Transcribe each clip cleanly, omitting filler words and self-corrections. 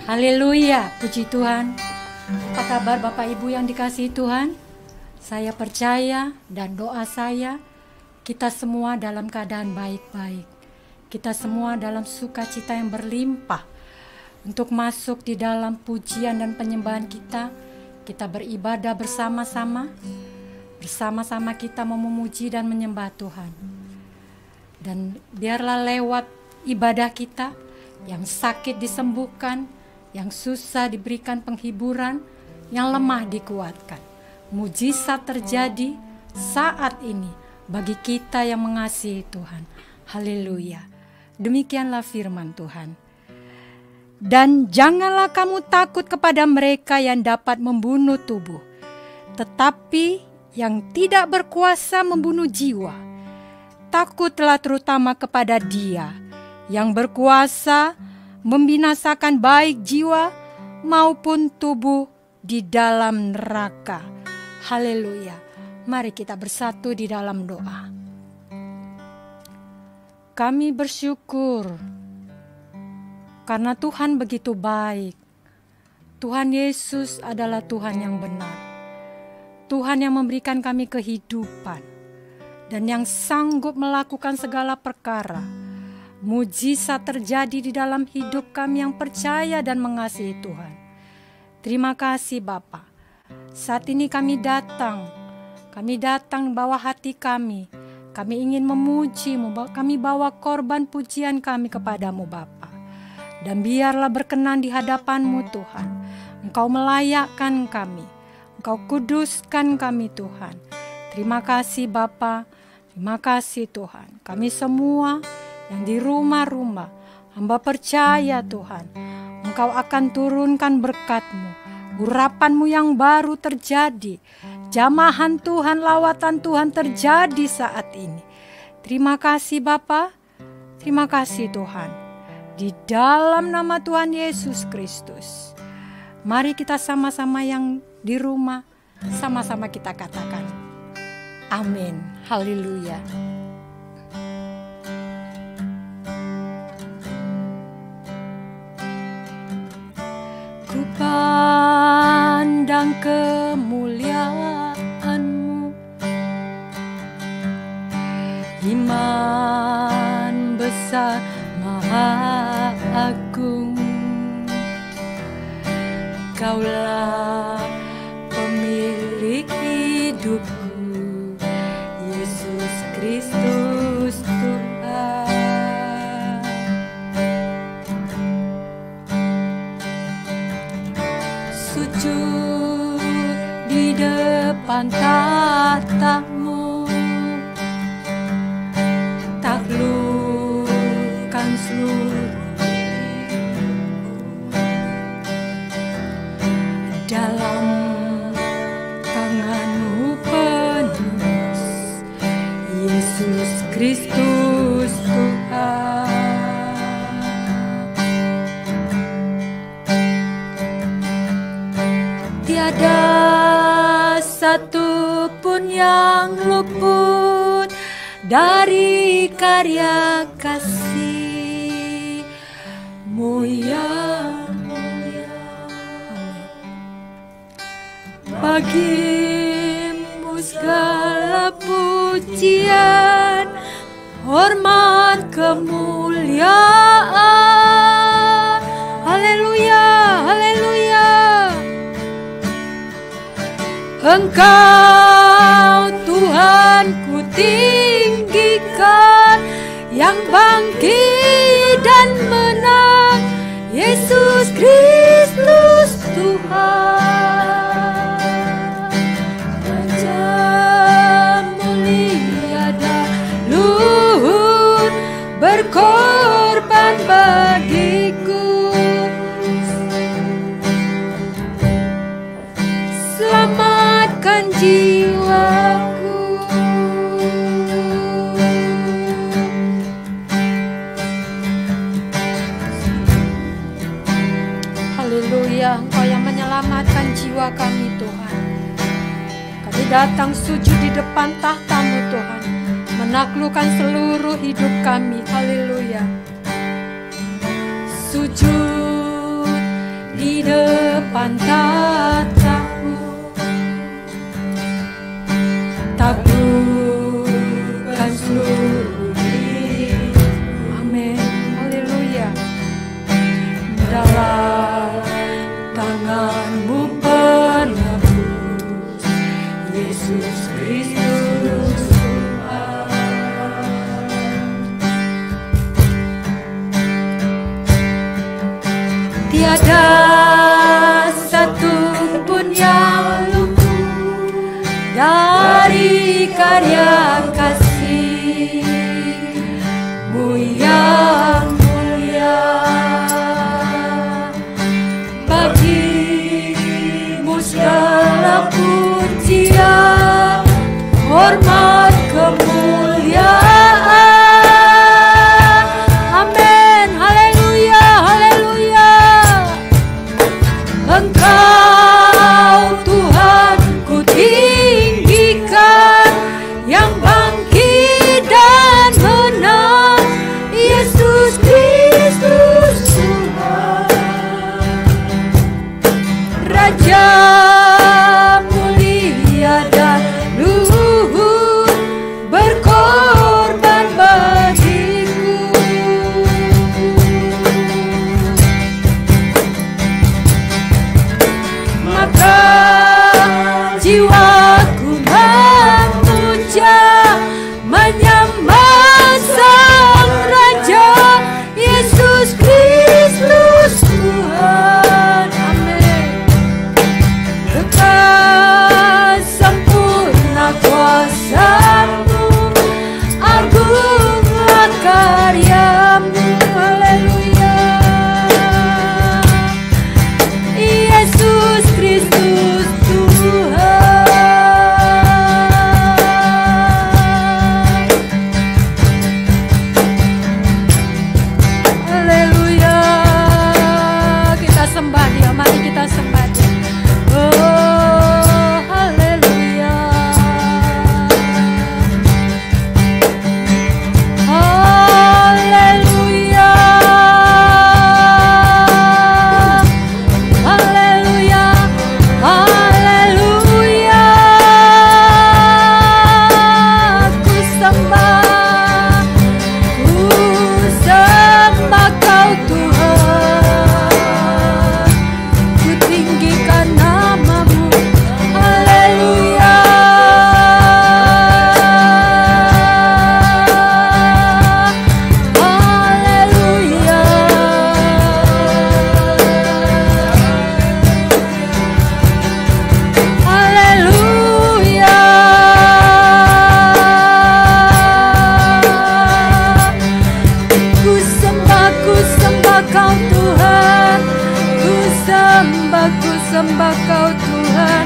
Haleluya, puji Tuhan. Apa kabar Bapak Ibu yang dikasihi Tuhan? Saya percaya dan doa saya, kita semua dalam keadaan baik-baik. Kita semua dalam sukacita yang berlimpah. Untuk masuk di dalam pujian dan penyembahan kita, kita beribadah bersama-sama. Bersama-sama kita memuji dan menyembah Tuhan. Dan biarlah lewat ibadah kita, yang sakit disembuhkan, yang susah diberikan penghiburan, yang lemah dikuatkan. Mujizat terjadi saat ini bagi kita yang mengasihi Tuhan. Haleluya. Demikianlah firman Tuhan. Dan janganlah kamu takut kepada mereka yang dapat membunuh tubuh, tetapi yang tidak berkuasa membunuh jiwa. Takutlah terutama kepada Dia yang berkuasa membinasakan baik jiwa maupun tubuh di dalam neraka. Haleluya. Mari kita bersatu di dalam doa. Kami bersyukur karena Tuhan begitu baik. Tuhan Yesus adalah Tuhan yang benar. Tuhan yang memberikan kami kehidupan dan yang sanggup melakukan segala perkara. Mujizat terjadi di dalam hidup kami yang percaya dan mengasihi Tuhan. Terima kasih Bapa. Saat ini kami datang bawa hati kami. Kami ingin memuji-Mu, kami bawa korban pujian kami kepadamu Bapa. Dan biarlah berkenan di hadapan-Mu Tuhan. Engkau melayakkan kami, Engkau kuduskan kami Tuhan. Terima kasih Bapa, terima kasih Tuhan. Kami semua yang di rumah-rumah, hamba percaya Tuhan, Engkau akan turunkan berkat-Mu, urapan-Mu yang baru terjadi, jamahan Tuhan, lawatan Tuhan terjadi saat ini. Terima kasih Bapa, terima kasih Tuhan. Di dalam nama Tuhan Yesus Kristus, mari kita sama-sama yang di rumah, sama-sama kita katakan, amin, haleluya. Ku pandang kemuliaan-Mu, iman besar maha agung. Kaulah pemilik hidupku, Yesus Kristus Tuhan. Sujud di depan tahta-Mu, taklukkan seluruh dalam tangan-Mu penuh, Yesus Kristus Tuhan. Tiada satu pun yang luput dari karya kasih-Mu yang mulia. Bagi-Mu segala pujian, hormat, kemuliaan. Haleluya, haleluya. Engkau Tuhan ku tinggikan, yang bangkit dan menang, Yesus Kristus Tuhan. Raja mulia dan luhur, berkorban bagiku. Selamatkan jiwaku. Haleluya, Engkau yang menyelamatkan jiwa kami Tuhan. Kami datang sujud di depan tahta-Mu Tuhan, menaklukkan seluruh hidup kami. Haleluya. sujud di depan tatamu, taburkan seluruh hidupku. Amin, haleluya. Dalam tanganmu penebus, Yesus Kristus Tuhan. Tiada satu pun yang luput dari karya kasih-Mu yang mulia. Bagi-Mu segala pujian, hormat, kemuliaan. Amin, haleluya, haleluya. Engkau Tuhan ku tinggikan, yang bangkit dan menang, Yesus Kristus Tuhan. Raja mulia dan luhur, berkorban bagiku. Maka jiwaku memuja, menyembah Sang Raja, Yesus Kristus Tuhan. Amin. Kekal sempurna kuasa-Mu, agunglah karya-Mu. Haleluya. Yesus Kristus Tuhan. Haleluya. Kita sembah Dia, mari kita sembah Dia. Oh, haleluya. Haleluya. Haleluya. Haleluya. Ku sembah Kau Tuhan. Ku tinggikan nama-Mu. Haleluya. Haleluya. Haleluya. Ku sembah Kau Tuhan. Ku sembah Kau Tuhan.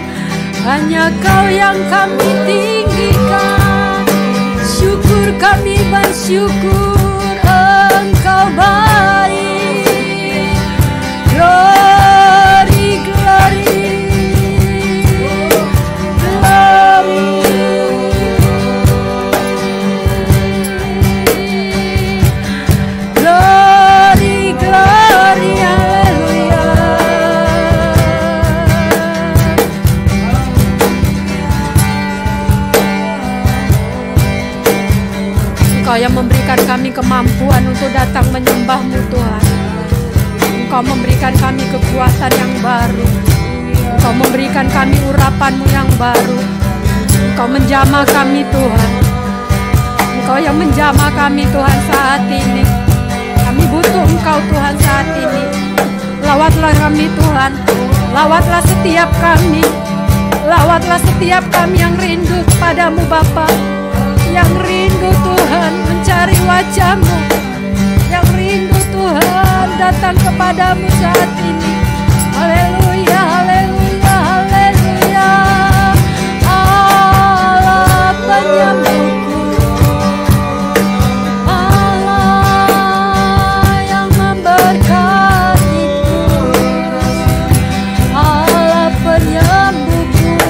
Hanya Kau yang kami tinggikan. Syukur kami bersyukur, Engkau baik. Glory, glory, glory, glory, haleluya. Engkau yang memberikan kami kemampuan untuk datang menyembah-Mu Tuhan. Engkau memberikan kami kekuatan yang baru. Engkau memberikan kami urapan-Mu yang baru. Engkau menjamah kami Tuhan. Engkau yang menjamah kami Tuhan saat ini. Kami butuh Engkau Tuhan saat ini. Lawatlah kami Tuhan. Lawatlah setiap kami. Lawatlah setiap kami yang rindu kepadamu Bapa, yang rindu Tuhan mencari wajah-Mu, yang rindu Tuhan datang kepadamu saat ini. Haleluya, haleluya, haleluya. Allah penyembuhku, Allah yang memberkatiku, Allah penyembuhku,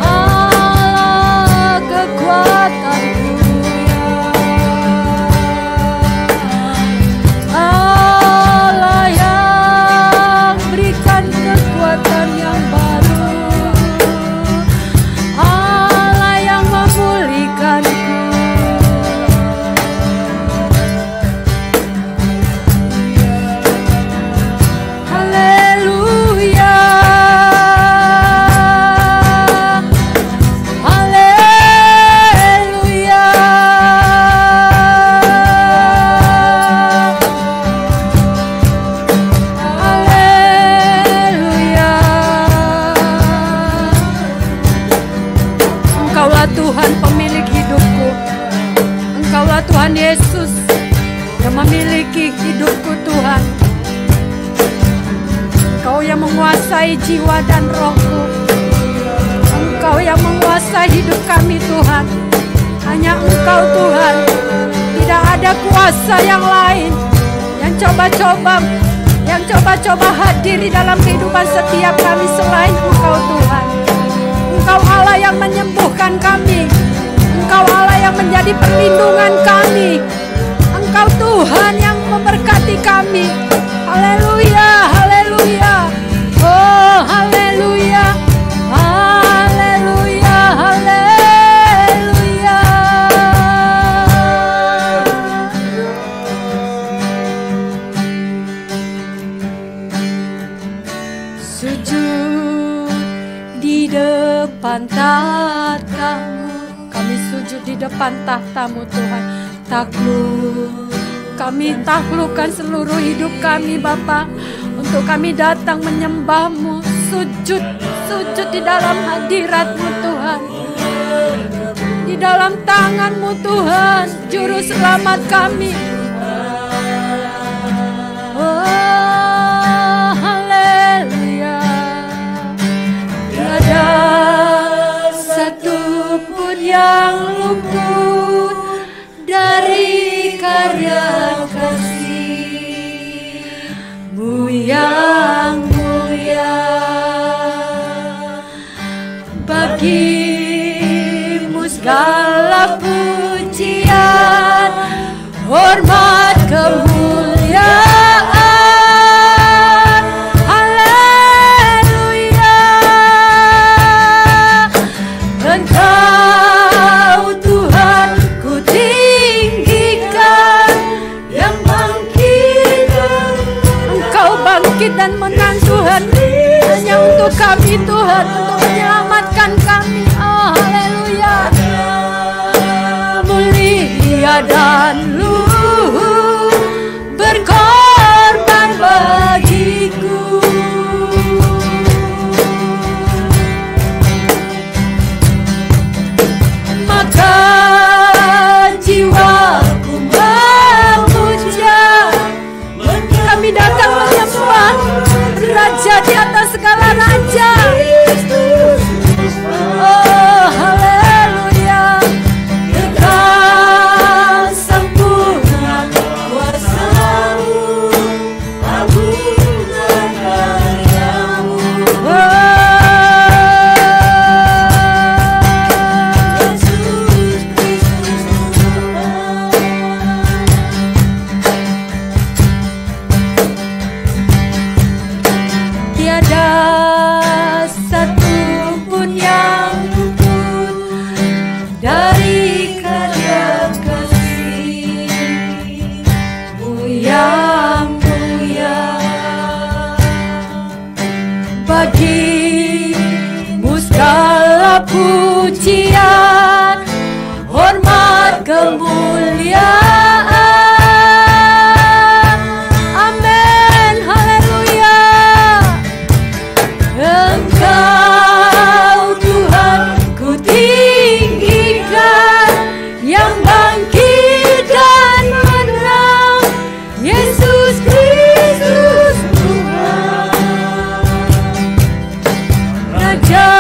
Allah kekuatanku. memiliki hidupku Tuhan. Engkau yang menguasai jiwa dan rohku. Engkau yang menguasai hidup kami Tuhan. Hanya Engkau Tuhan. Tidak ada kuasa yang lain yang coba-coba hadir di dalam kehidupan setiap kami selain Engkau Tuhan. Engkau Allah yang menyembuhkan kami. Engkau Allah yang menjadi perlindungan kami. Engkau Tuhan yang memberkati kami. Haleluya, haleluya. Oh, haleluya. Haleluya, haleluya. Sujud di depan tahta-Mu. Kami sujud di depan tahta-Mu Tuhan. Kami taklukkan seluruh hidup kami Bapa, untuk kami datang menyembah-Mu, sujud di dalam hadirat-Mu Tuhan, di dalam tangan-Mu Tuhan, Juru Selamat kami. Oh, haleluya. Tiada satupun yang luput dari karya kasih-Mu yang mulia. Bagi-Mu segala pujian, hormat, kemuliaan. Haleluya. Engkau Tuhan ku tinggikan, yang bangkit dan menang Tuhan, hanya untuk kami Tuhan, untuk menyelamatkan kami. Oh, haleluya. Mulia dan luhur berkorban bagiku. Maka jiwaku memuja, kami datang menyembah Raja di atas segala raja. Oh, haleluya. Engkau sempurna kuasa-Mu, agungan karya-Mu. Tiada satupun yang luput dari karya kasih-Mu yang mulia. Bagi-Mu segala pujian, hormat, kemuliaan. Amin, haleluya. Engkau Tuhan ku tinggikan, yang bangkit dan menang, Yesus Kristus Tuhan. Raja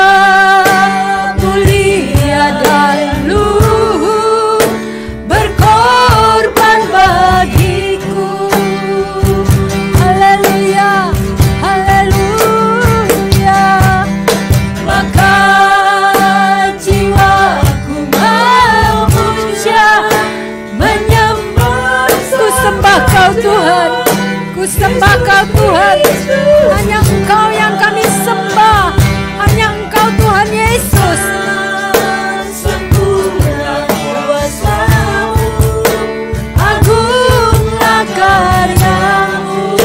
mulia dan luhur berkorban bagiku. Haleluya, haleluya. Maka jiwaku memuja, menyembah. Ku sembah Kau Tuhan, ku sembah Kau Tuhan. Hanya Engkau yang kami sembah, hanya Engkau Tuhan Yesus. Sempurna kuasa-Mu, agunglah karya-Mu.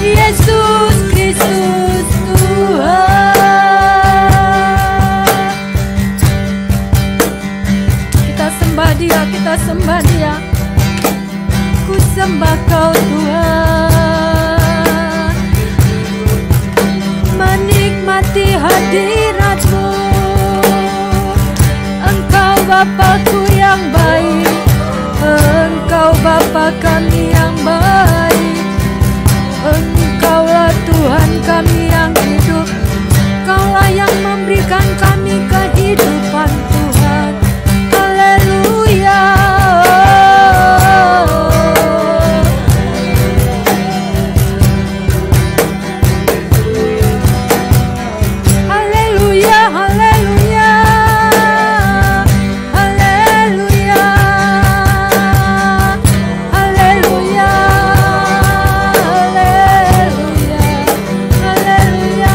Yesus Kristus Tuhan. Kita sembah Dia, kita sembah Dia. Ku sembah Kau Tuhan, menikmati hadirat-Mu. Engkau Bapa-Ku yang baik, Engkau Bapa kami yang baik, Engkaulah Tuhan kami yang hidup, Engkaulah yang memberikan kami kehidupan Tuhan. Haleluya. Haleluya, haleluya. Haleluya. Haleluya. Haleluya. Haleluya.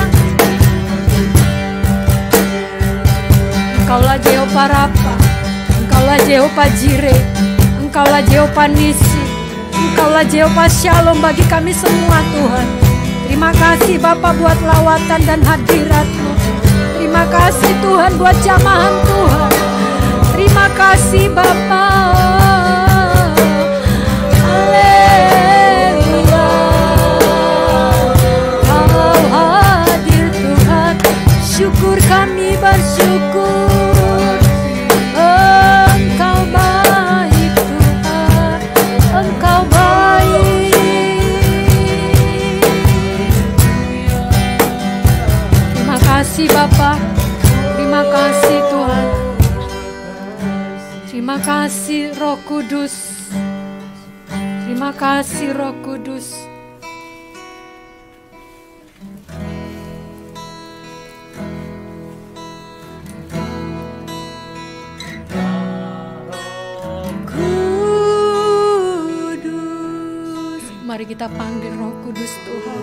Engkaulah Jehovah Rafa, Engkaulah Jehovah Jireh, Engkaulah Jehovah Nisi, Engkaulah Jehovah Shalom bagi kami semua Tuhan. Terima kasih Bapa buat lawatan dan hadirat-Mu. Terima kasih Tuhan buat jamahan Tuhan. Terima kasih Bapa. Haleluya. Kau hadir Tuhan, syukur kami bersyukur. Engkau baik Tuhan, Engkau baik. Terima kasih Bapa, terima kasih Tuhan. Terima kasih Roh Kudus. Terima kasih Roh Kudus. Kudus. Mari kita panggil Roh Kudus Tuhan.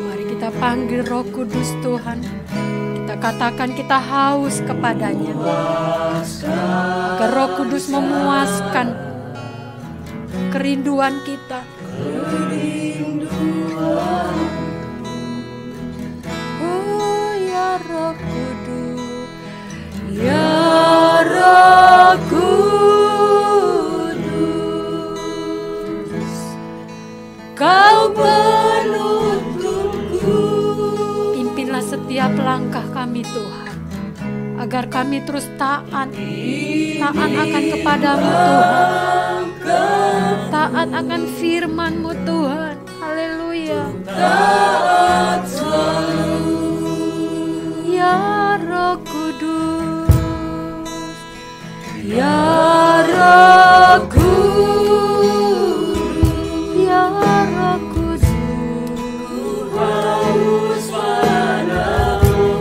Mari kita panggil Roh Kudus Tuhan. Kita katakan kita haus kepadanya, agar Roh Kudus memuaskan kerinduan kita. Oh ya Roh Kudus, ya Roh Kudus, Kau penuntutku. Pimpinlah setiap langkah kami Tuhan, agar kami terus taat akan kepadamu Tuhan, taat akan firman-Mu Tuhan. Haleluya. Taat selalu. Ya Roh Kudus, ya Roh Kudus, ya Roh Kudus. Haus padamu.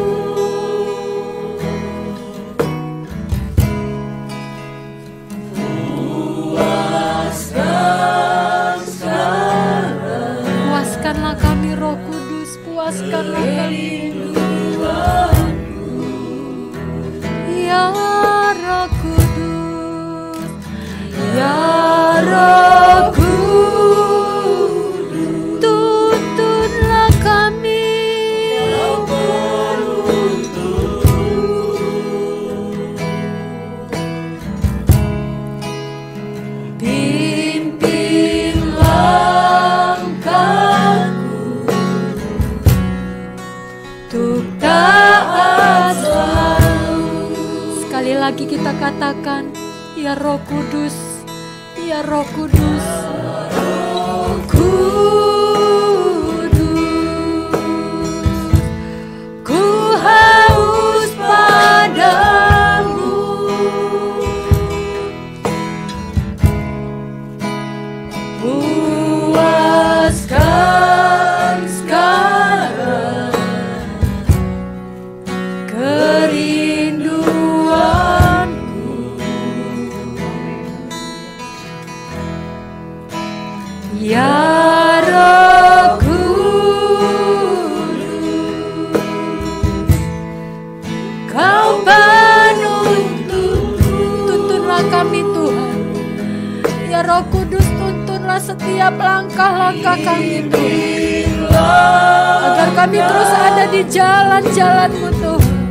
Puaskanlah kami Roh Kudus, puaskanlah kami. Ya Roh Kudus, ya Roh Kudus, tuntunlah kami. Pimpin langkahku untuk taat selalu. Sekali lagi kita katakan, ya Roh Kudus, ya Roh Kudus. Roh Kudus, ku haus padamu. Puaskan sekarang kerinduanku. Ya Roh Kudus, Kau penuntutku. Tuntunlah kami Tuhan. Ya Roh Kudus, tuntunlah setiap langkah-langkah kami Tuhan, agar kami terus ada di jalan-jalan-Mu Tuhan,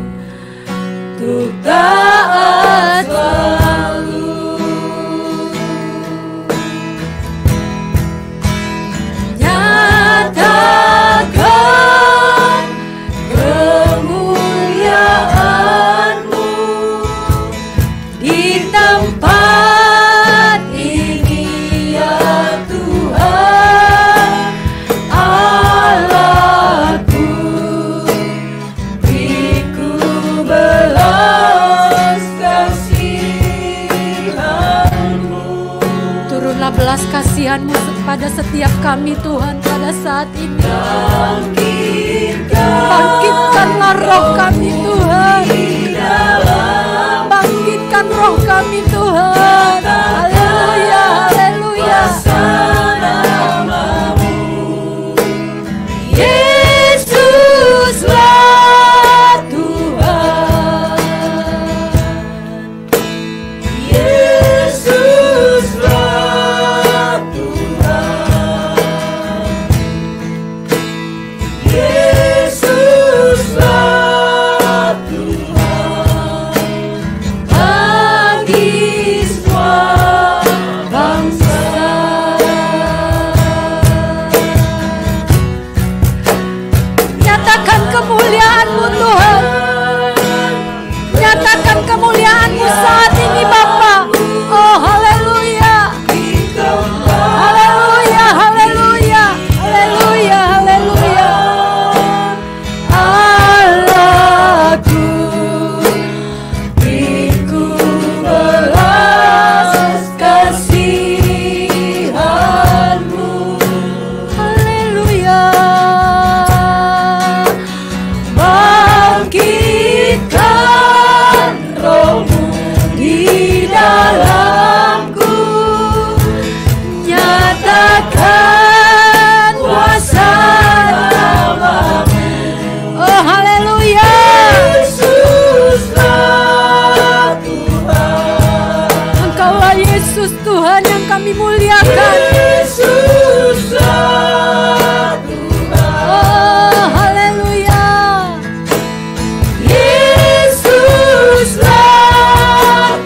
untuk taat selalu. Nyatakan kemuliaan kasihan-Mu pada setiap kami Tuhan pada saat ini. Bangkitkanlah roh kami Tuhan. Bangkitkan roh kami Tuhan. Haleluya, haleluya. Yesuslah Tuhan. Yesuslah Tuhan. Yesuslah Tuhan. Bagi semua bangsa. Nyatakan kemuliaan-Mu Tuhan. Nyatakan kemuliaan-Mu saat ini Bapa. Oh haleluya. Haleluya, haleluya. Haleluya, haleluya. Allahku, beriku belas kasihan-Mu. Haleluya. Bangkitkan roh-Mu di dalamku. Nyatakan kuasa nama-Mu. Oh haleluya. Yesuslah Tuhan. Engkaulah Yesus Tuhan yang kami muliakan. Yesuslah Tuhan. Oh haleluya. Yesuslah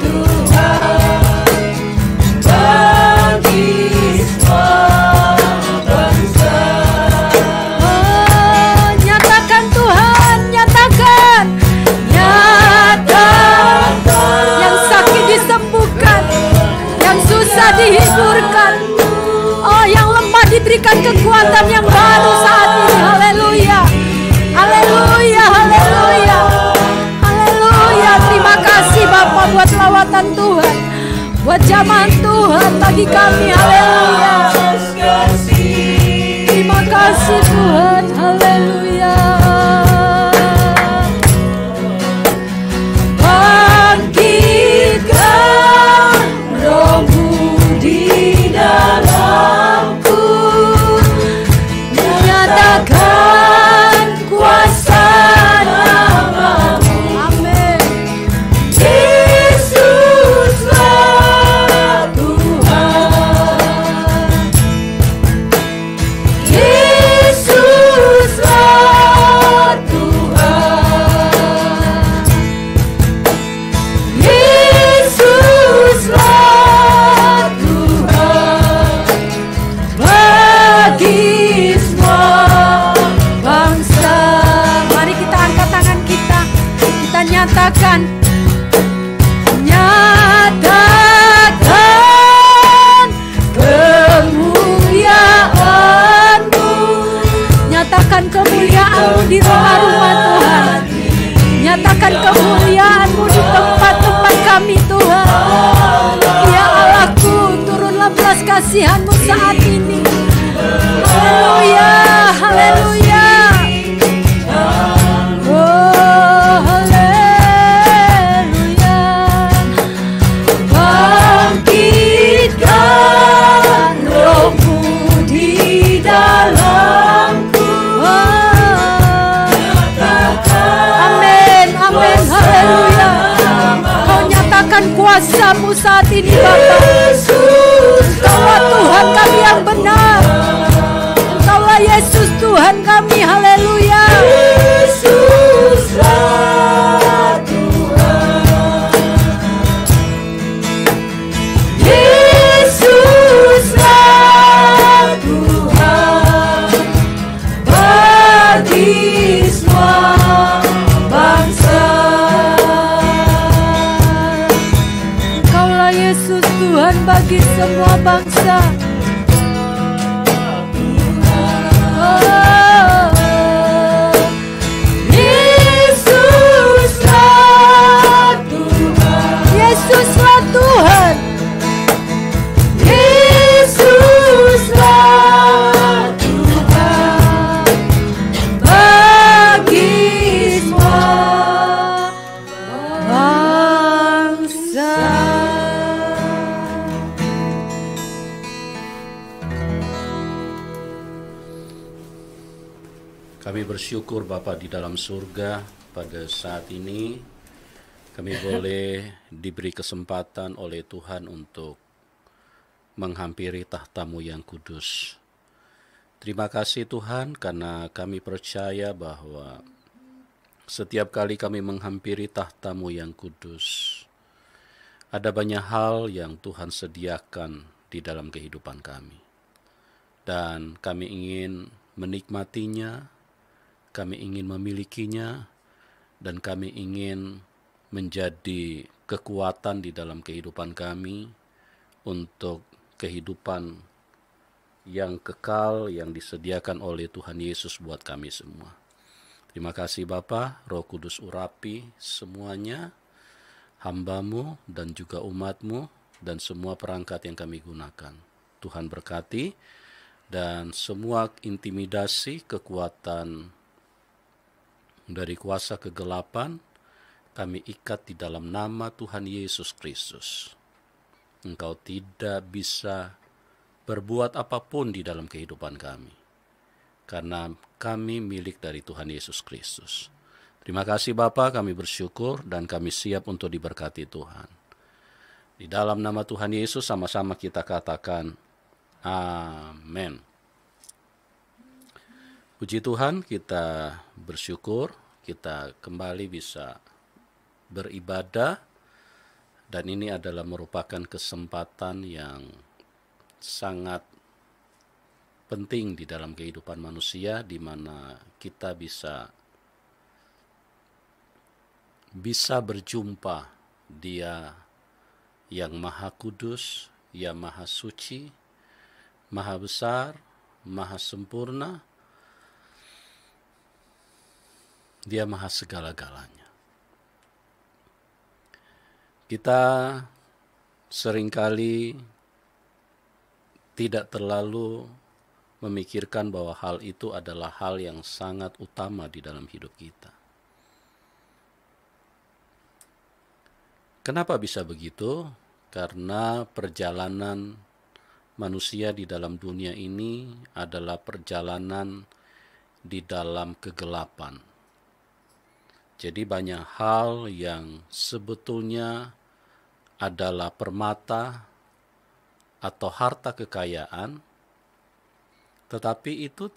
Tuhan. Bagi semua bangsa. Oh nyatakan Tuhan, nyatakan. Nyatakan. Yang sakit disembuhkan, yang susah dihiburkan. Oh yang lemah diberikan kekuatan yang baru saat ini. Haleluya. Haleluya, haleluya. Haleluya. Terima kasih Bapa buat lawatan Tuhan, buat jamaah Tuhan bagi kami. Haleluya. Terima kasih Tuhan. Haleluya. Bangkitkan roh-Mu di dalamku. Nyatakan kuasa nama-Mu. Amin. Yesuslah Tuhan. Yesuslah Tuhan. Yesuslah Tuhan. Bagi semua bangsa. Mari kita angkat tangan kita. Kita nyatakan. Nyatakan kemuliaan-Mu. Nyatakan kemuliaan-Mu di rumah-rumah Tuhan. Nyatakan kemuliaan-Mu di tempat-tempat kami Tuhan. Ya Allahku, turunlah belas kasihan-Mu saat ini. Haleluya, haleluya. Oh haleluya. Bangkitkan roh-Mu di dalamku. Amin, amin, haleluya. Kau nyatakan kuasa-Mu saat ini Bapa. Engkaulah Tuhan kami yang benar. Engkaulah Yesus Tuhan kami. Haleluya. Yesuslah Tuhan. Yesuslah Tuhan. Bagi semua bangsa. Engkaulah Yesus Tuhan bagi semua bangsa. Yesuslah Tuhan. Yesuslah Kami bersyukur Bapa di dalam surga, pada saat ini kami boleh diberi kesempatan oleh Tuhan untuk menghampiri tahta-Mu yang kudus. Terima kasih Tuhan, karena kami percaya bahwa setiap kali kami menghampiri tahta-Mu yang kudus, ada banyak hal yang Tuhan sediakan di dalam kehidupan kami. Dan kami ingin menikmatinya, kami ingin memilikinya, dan kami ingin menjadi kekuatan di dalam kehidupan kami untuk kehidupan yang kekal yang disediakan oleh Tuhan Yesus buat kami semua. Terima kasih Bapa, Roh Kudus urapi semuanya, hamba-Mu dan juga umat-Mu dan semua perangkat yang kami gunakan. Tuhan berkati, dan semua intimidasi, kekuatan dari kuasa kegelapan, kami ikat di dalam nama Tuhan Yesus Kristus. Engkau tidak bisa berbuat apapun di dalam kehidupan kami, karena kami milik dari Tuhan Yesus Kristus. Terima kasih Bapa, kami bersyukur dan kami siap untuk diberkati Tuhan. Di dalam nama Tuhan Yesus sama-sama kita katakan, amin. Puji Tuhan, kita bersyukur kita kembali bisa beribadah, dan ini adalah merupakan kesempatan yang sangat penting di dalam kehidupan manusia, di mana kita bisa berjumpa Dia yang Maha Kudus, yang Maha Suci, Maha Besar, Maha Sempurna. Dia Maha segala-galanya. Kita seringkali tidak terlalu memikirkan bahwa hal itu adalah hal yang sangat utama di dalam hidup kita. Kenapa bisa begitu? Karena perjalanan manusia di dalam dunia ini adalah perjalanan di dalam kegelapan. Jadi banyak hal yang sebetulnya adalah permata atau harta kekayaan, tetapi itu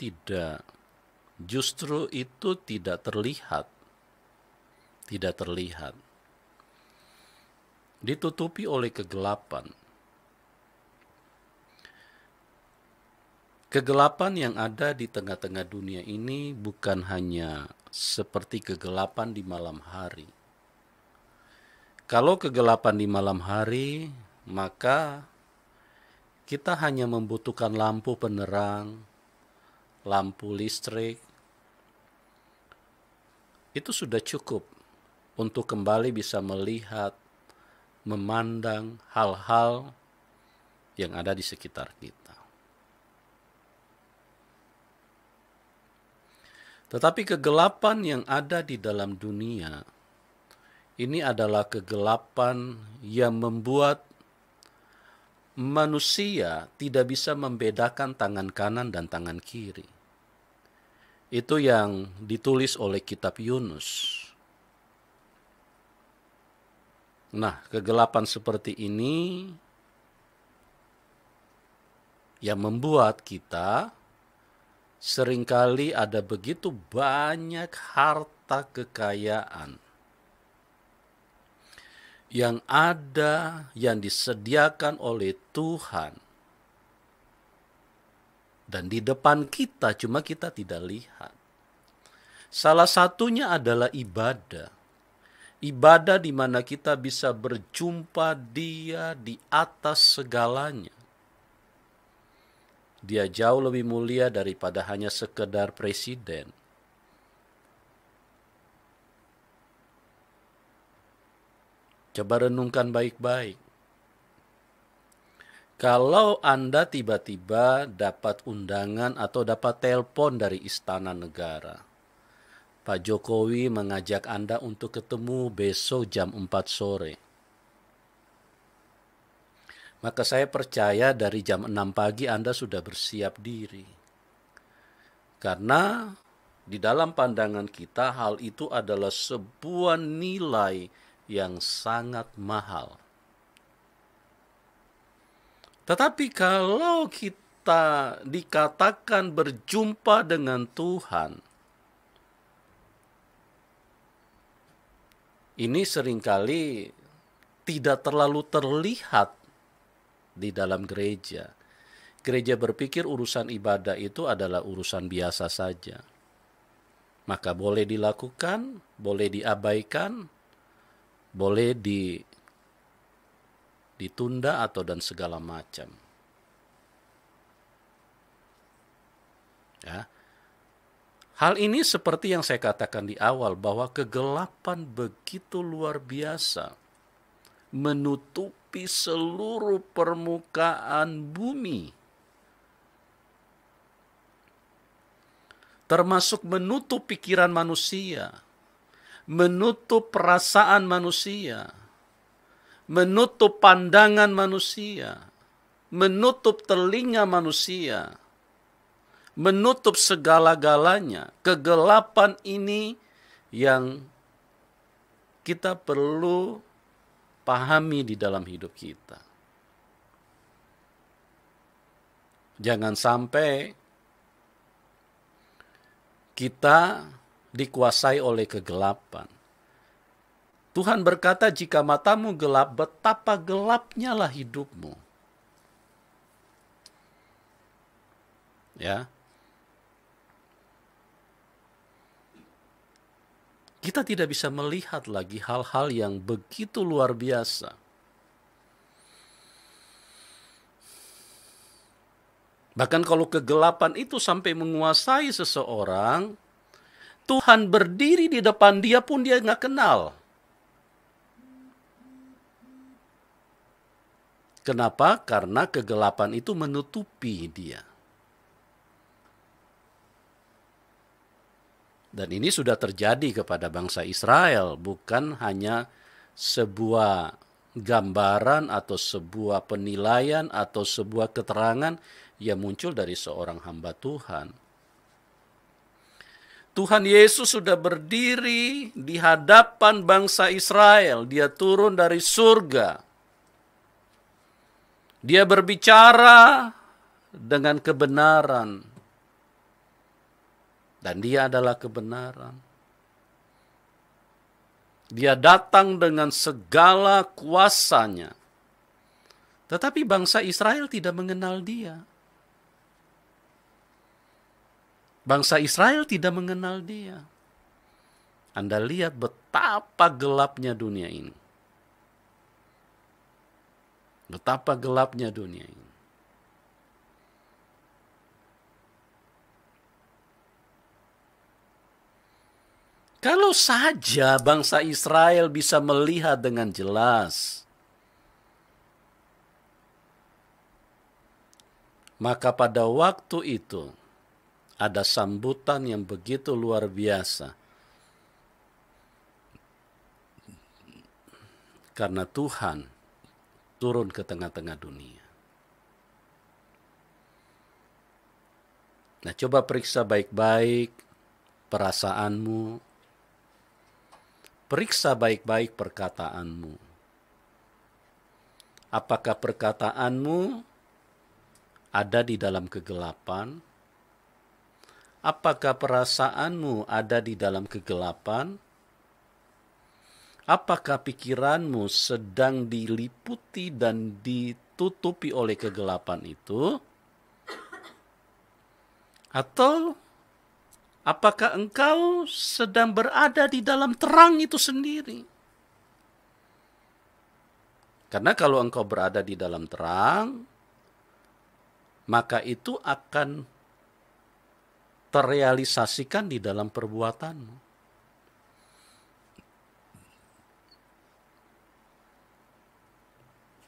justru itu tidak terlihat. Ditutupi oleh kegelapan. Kegelapan yang ada di tengah-tengah dunia ini bukan hanya seperti kegelapan di malam hari. Kalau kegelapan di malam hari, maka kita hanya membutuhkan lampu penerang, lampu listrik. Itu sudah cukup untuk kembali bisa melihat, memandang hal-hal yang ada di sekitar kita. Tetapi kegelapan yang ada di dalam dunia ini adalah kegelapan yang membuat manusia tidak bisa membedakan tangan kanan dan tangan kiri. Itu yang ditulis oleh kitab Yunus. Nah, kegelapan seperti ini yang membuat kita seringkali ada begitu banyak harta kekayaan yang ada, yang disediakan oleh Tuhan, dan di depan kita, cuma kita tidak lihat. Salah satunya adalah ibadah. Ibadah di mana kita bisa berjumpa Dia di atas segalanya. Dia jauh lebih mulia daripada hanya sekedar presiden. Coba renungkan baik-baik. Kalau Anda tiba-tiba dapat undangan atau dapat telepon dari Istana Negara, Pak Jokowi mengajak Anda untuk ketemu besok jam 4 sore. Maka saya percaya dari jam 6 pagi Anda sudah bersiap diri. Karena Di dalam pandangan kita, hal itu adalah sebuah nilai yang sangat mahal. Tetapi kalau kita dikatakan berjumpa dengan Tuhan, ini seringkali tidak terlalu terlihat di dalam gereja. Gereja berpikir urusan ibadah itu adalah urusan biasa saja. Maka boleh dilakukan, boleh diabaikan, boleh ditunda atau dan segala macam. Ya. Hal ini seperti yang saya katakan di awal bahwa kegelapan begitu luar biasa menutupi seluruh permukaan bumi. Termasuk menutup pikiran manusia, menutup perasaan manusia, menutup pandangan manusia, menutup telinga manusia, menutup segala-galanya. Kegelapan ini yang kita perlu pahami di dalam hidup kita. Jangan sampai kita dikuasai oleh kegelapan. Tuhan berkata, jika matamu gelap, betapa gelapnya lah hidupmu. Ya. Kita tidak bisa melihat lagi hal-hal yang begitu luar biasa. Bahkan kalau kegelapan itu sampai menguasai seseorang, Tuhan berdiri di depan dia pun dia nggak kenal. Kenapa? Karena kegelapan itu menutupi dia. Dan ini sudah terjadi kepada bangsa Israel, bukan hanya sebuah gambaran atau sebuah penilaian atau sebuah keterangan yang muncul dari seorang hamba Tuhan. Tuhan Yesus sudah berdiri di hadapan bangsa Israel. Dia turun dari surga. Dia berbicara dengan kebenaran. Dan dia adalah kebenaran. Dia datang dengan segala kuasanya. Tetapi bangsa Israel tidak mengenal dia. Bangsa Israel tidak mengenal dia. Anda lihat betapa gelapnya dunia ini. Betapa gelapnya dunia ini. Kalau saja bangsa Israel bisa melihat dengan jelas, maka pada waktu itu ada sambutan yang begitu luar biasa. Karena Tuhan turun ke tengah-tengah dunia. Nah, coba periksa baik-baik perasaanmu. Periksa baik-baik perkataanmu. Apakah perkataanmu ada di dalam kegelapan? Apakah perasaanmu ada di dalam kegelapan? Apakah pikiranmu sedang diliputi dan ditutupi oleh kegelapan itu? Atau apakah engkau sedang berada di dalam terang itu sendiri? Karena kalau engkau berada di dalam terang, maka itu akan terrealisasikan di dalam perbuatanmu.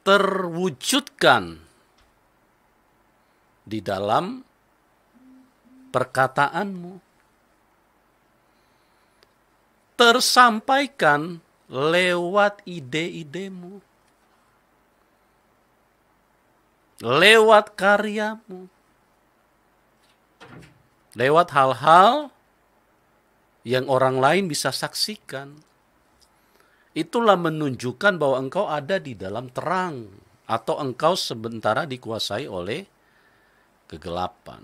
Terwujudkan di dalam perkataanmu. Tersampaikan lewat ide-idemu. Lewat karyamu. Lewat hal-hal yang orang lain bisa saksikan. Itulah menunjukkan bahwa engkau ada di dalam terang, atau engkau sementara dikuasai oleh kegelapan.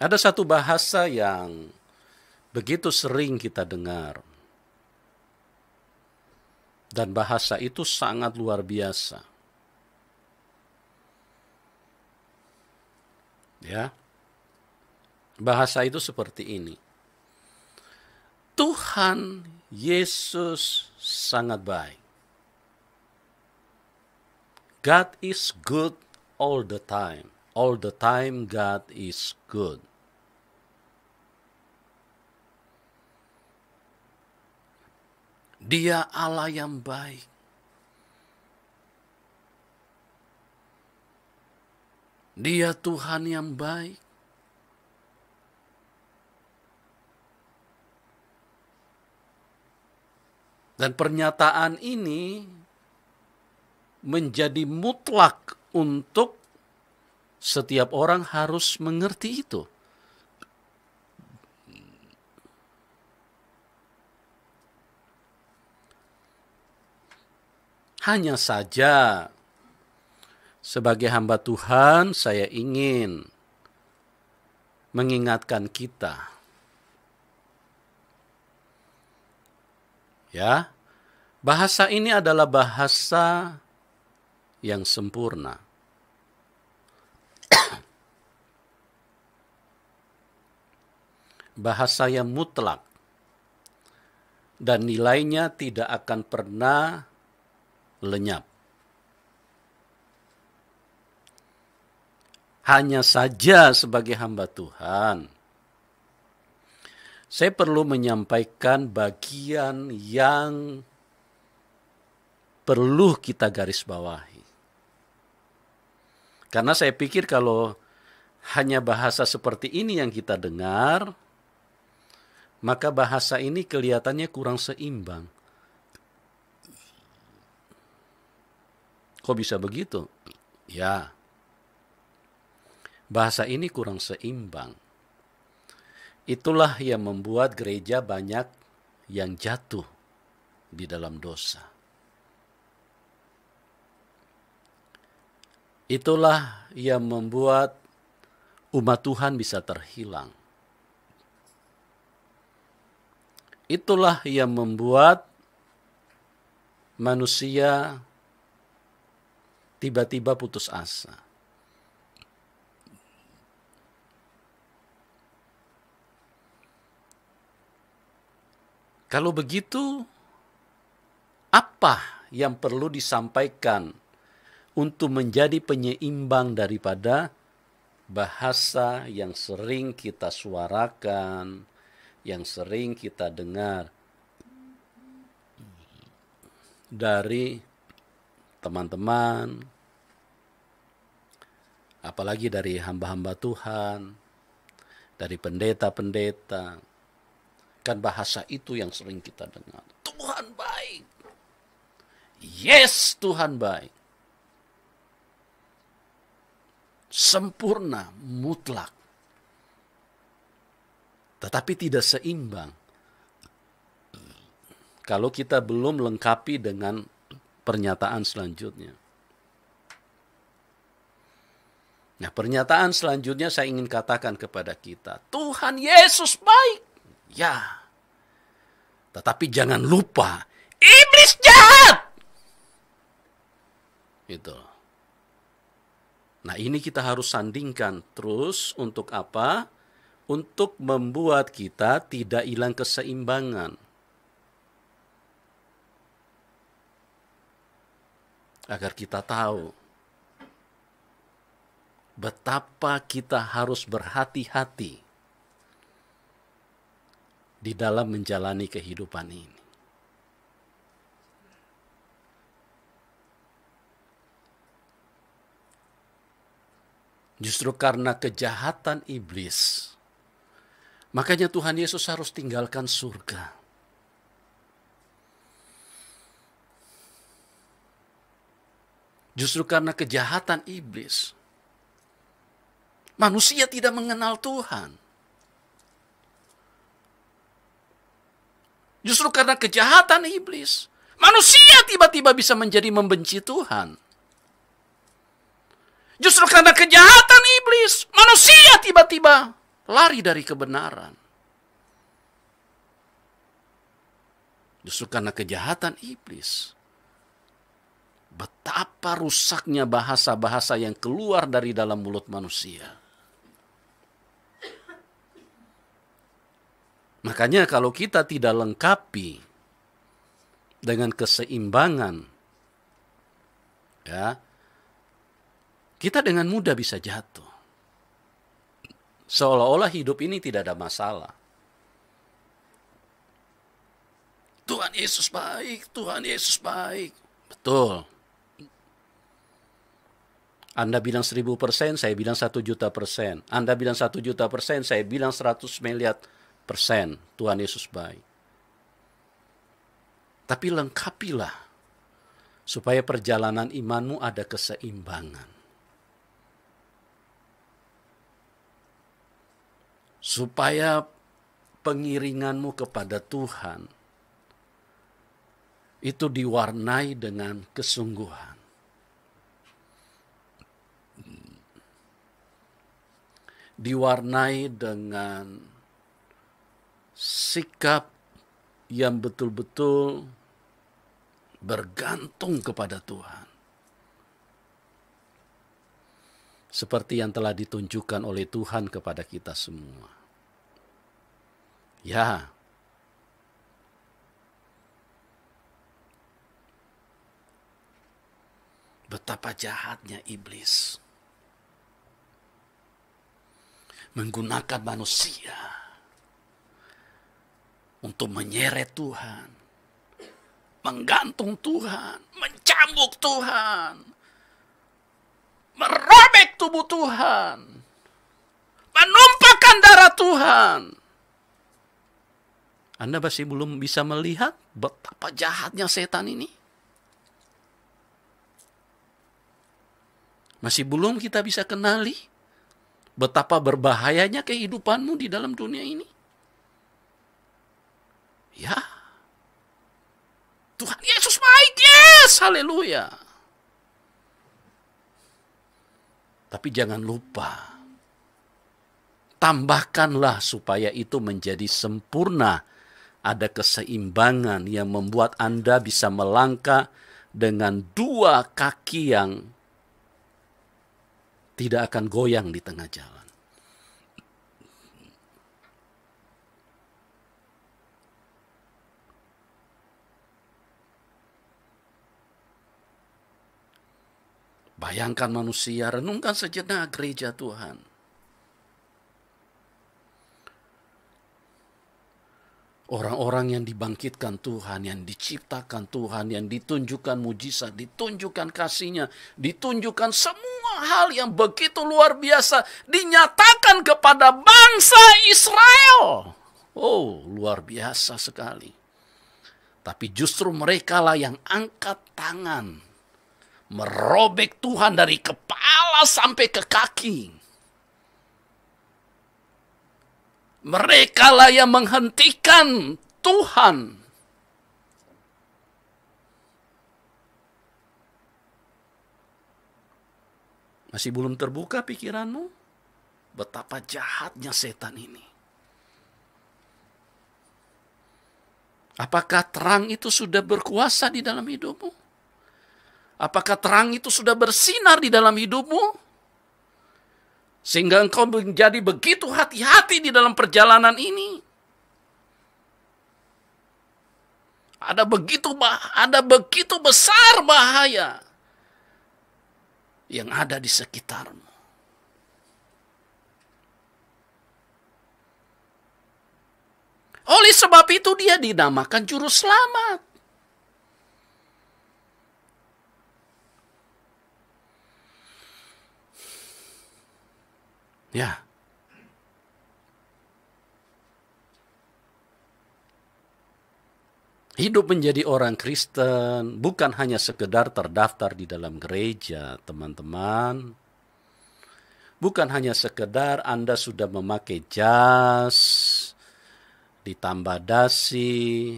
Ada satu bahasa yang begitu sering kita dengar, dan bahasa itu sangat luar biasa. Ya. Bahasa itu seperti ini. Tuhan Yesus sangat baik. God is good all the time. All the time God is good. Dia Allah yang baik. Dia Tuhan yang baik. Dan pernyataan ini menjadi mutlak untuk setiap orang harus mengerti itu. Hanya saja sebagai hamba Tuhan saya ingin mengingatkan kita. Ya, bahasa ini adalah bahasa yang sempurna. Bahasa yang mutlak. Dan nilainya tidak akan pernah lenyap. Hanya saja sebagai hamba Tuhan, saya perlu menyampaikan bagian yang perlu kita garis bawahi. Karena saya pikir kalau hanya bahasa seperti ini yang kita dengar, maka bahasa ini kelihatannya kurang seimbang. Kok bisa begitu? Ya, bahasa ini kurang seimbang. Itulah yang membuat gereja banyak yang jatuh di dalam dosa. Itulah yang membuat umat Tuhan bisa terhilang. Itulah yang membuat manusia tiba-tiba putus asa. Kalau begitu, apa yang perlu disampaikan untuk menjadi penyeimbang daripada bahasa yang sering kita suarakan, yang sering kita dengar dari teman-teman, apalagi dari hamba-hamba Tuhan, dari pendeta-pendeta. Kan bahasa itu yang sering kita dengar. Tuhan baik. Yes, Tuhan baik. Sempurna, mutlak. Tetapi tidak seimbang. Kalau kita belum lengkapi dengan pernyataan selanjutnya. Nah, pernyataan selanjutnya saya ingin katakan kepada kita. Tuhan Yesus baik. Ya, tetapi jangan lupa, iblis jahat. Itu. Nah, ini kita harus sandingkan terus untuk apa? Untuk membuat kita tidak hilang keseimbangan. Agar kita tahu betapa kita harus berhati-hati di dalam menjalani kehidupan ini. Justru karena kejahatan iblis, makanya Tuhan Yesus harus tinggalkan surga. Justru karena kejahatan iblis, Manusia tidak mengenal Tuhan. Justru karena kejahatan iblis, manusia tiba-tiba bisa menjadi membenci Tuhan. Justru karena kejahatan iblis, manusia tiba-tiba lari dari kebenaran. Justru karena kejahatan iblis, betapa rusaknya bahasa-bahasa yang keluar dari dalam mulut manusia. Makanya kalau kita tidak lengkapi dengan keseimbangan, ya, kita dengan mudah bisa jatuh. Seolah-olah hidup ini tidak ada masalah. Tuhan Yesus baik, Tuhan Yesus baik. Betul. Anda bilang 1000%, saya bilang 1.000.000%. Anda bilang 1.000.000%, saya bilang 100 miliar persen. Tuhan Yesus baik. Tapi lengkapilah supaya perjalanan imanmu ada keseimbangan. Supaya pengiringanmu kepada Tuhan itu diwarnai dengan kesungguhan. Diwarnai dengan sikap yang betul-betul bergantung kepada Tuhan. Seperti yang telah ditunjukkan oleh Tuhan kepada kita semua. Ya, betapa jahatnya iblis menggunakan manusia untuk menyeret Tuhan, menggantung Tuhan, mencambuk Tuhan, merobek tubuh Tuhan, menumpahkan darah Tuhan. Anda masih belum bisa melihat betapa jahatnya setan ini? Masih belum kita bisa kenali betapa berbahayanya kehidupanmu di dalam dunia ini? Ya, Tuhan Yesus baik, yes, haleluya. Tapi jangan lupa, tambahkanlah supaya itu menjadi sempurna. Ada keseimbangan yang membuat Anda bisa melangkah dengan dua kaki yang tidak akan goyang di tengah jalan. Bayangkan manusia, renungkan sejenak gereja Tuhan. Orang-orang yang dibangkitkan Tuhan, yang diciptakan Tuhan, yang ditunjukkan mujizat, ditunjukkan kasih-Nya, ditunjukkan semua hal yang begitu luar biasa, dinyatakan kepada bangsa Israel. Oh, luar biasa sekali. Tapi justru merekalah yang angkat tangan, merobek Tuhan dari kepala sampai ke kaki. Merekalah yang menghentikan Tuhan. Masih belum terbuka pikiranmu? Betapa jahatnya setan ini. Apakah terang itu sudah berkuasa di dalam hidupmu? Apakah terang itu sudah bersinar di dalam hidupmu? Sehingga engkau menjadi begitu hati-hati di dalam perjalanan ini. Ada begitu besar bahaya yang ada di sekitarmu. Oleh sebab itu dia dinamakan juru selamat. Ya. Hidup menjadi orang Kristen bukan hanya sekedar terdaftar di dalam gereja, teman-teman. Bukan hanya sekedar Anda sudah memakai jas, ditambah dasi,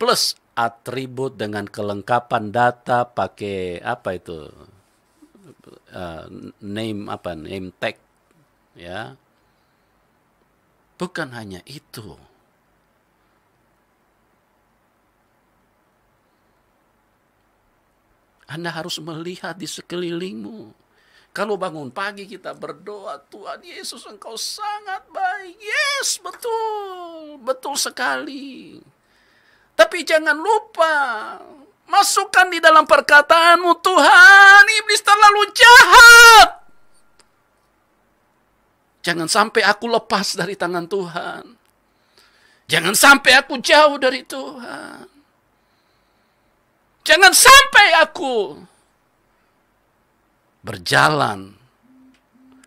plus atribut dengan kelengkapan data, pakai apa itu, name tag, ya. Bukan hanya itu. Anda harus melihat di sekelilingmu. Kalau bangun pagi kita berdoa, Tuhan Yesus Engkau sangat baik. Yes, betul. Betul sekali. Tapi jangan lupa, masukkan di dalam perkataanmu, Tuhan, iblis terlalu jahat. Jangan sampai aku lepas dari tangan Tuhan. Jangan sampai aku jauh dari Tuhan. Jangan sampai aku berjalan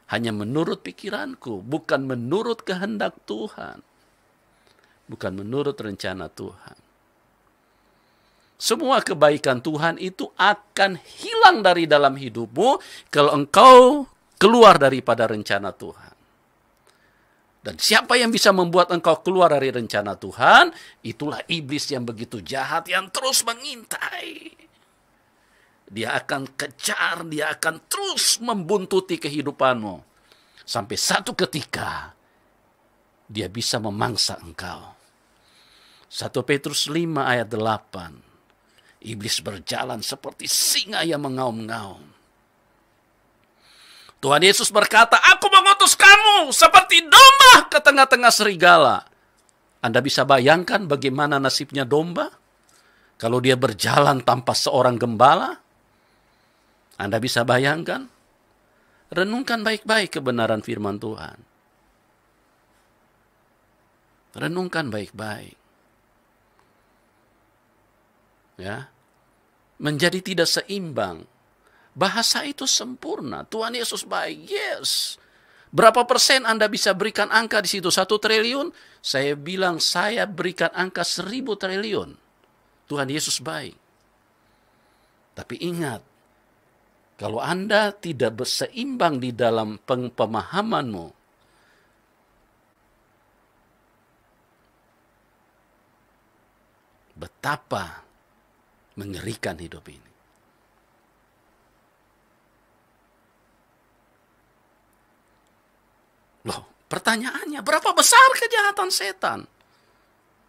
hanya menurut pikiranku, bukan menurut kehendak Tuhan. Bukan menurut rencana Tuhan. Semua kebaikan Tuhan itu akan hilang dari dalam hidupmu kalau engkau keluar daripada rencana Tuhan. Dan siapa yang bisa membuat engkau keluar dari rencana Tuhan? Itulah iblis yang begitu jahat, yang terus mengintai. Dia akan kejar, dia akan terus membuntuti kehidupanmu. Sampai satu ketika, dia bisa memangsa engkau. 1 Petrus 5 ayat 8. Iblis berjalan seperti singa yang mengaum-ngaum. Tuhan Yesus berkata, aku mengutus kamu seperti domba ke tengah-tengah serigala. Anda bisa bayangkan bagaimana nasibnya domba? Kalau dia berjalan tanpa seorang gembala? Anda bisa bayangkan? Renungkan baik-baik kebenaran firman Tuhan. Renungkan baik-baik. Ya. Menjadi tidak seimbang. Bahasa itu sempurna. Tuhan Yesus baik. Yes. Berapa persen Anda bisa berikan angka di situ? 1 triliun? Saya bilang saya berikan angka 1000 triliun. Tuhan Yesus baik. Tapi ingat, kalau Anda tidak berseimbang di dalam pemahamanmu, betapa mengerikan hidup ini. Loh, pertanyaannya, berapa besar kejahatan setan?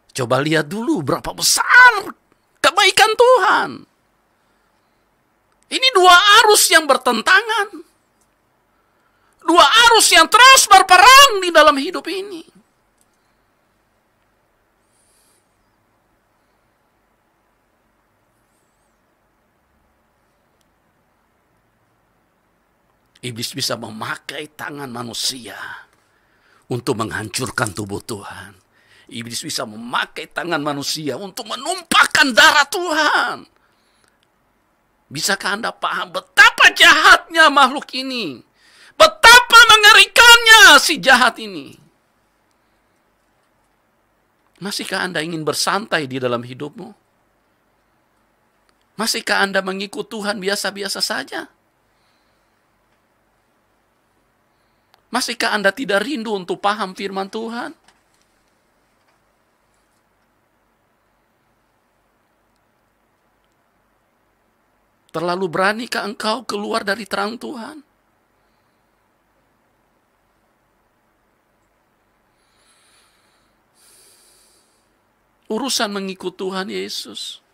Coba lihat dulu berapa besar kebaikan Tuhan. Ini dua arus yang bertentangan. Dua arus yang terus berperang di dalam hidup ini. Iblis bisa memakai tangan manusia untuk menghancurkan tubuh Tuhan. Iblis bisa memakai tangan manusia untuk menumpahkan darah Tuhan. Bisakah Anda paham betapa jahatnya makhluk ini? Betapa mengerikannya si jahat ini? Masihkah Anda ingin bersantai di dalam hidupmu? Masihkah Anda mengikut Tuhan biasa-biasa saja? Masihkah Anda tidak rindu untuk paham firman Tuhan? Terlalu beranikah engkau keluar dari terang Tuhan? Urusan mengikut Tuhan Yesus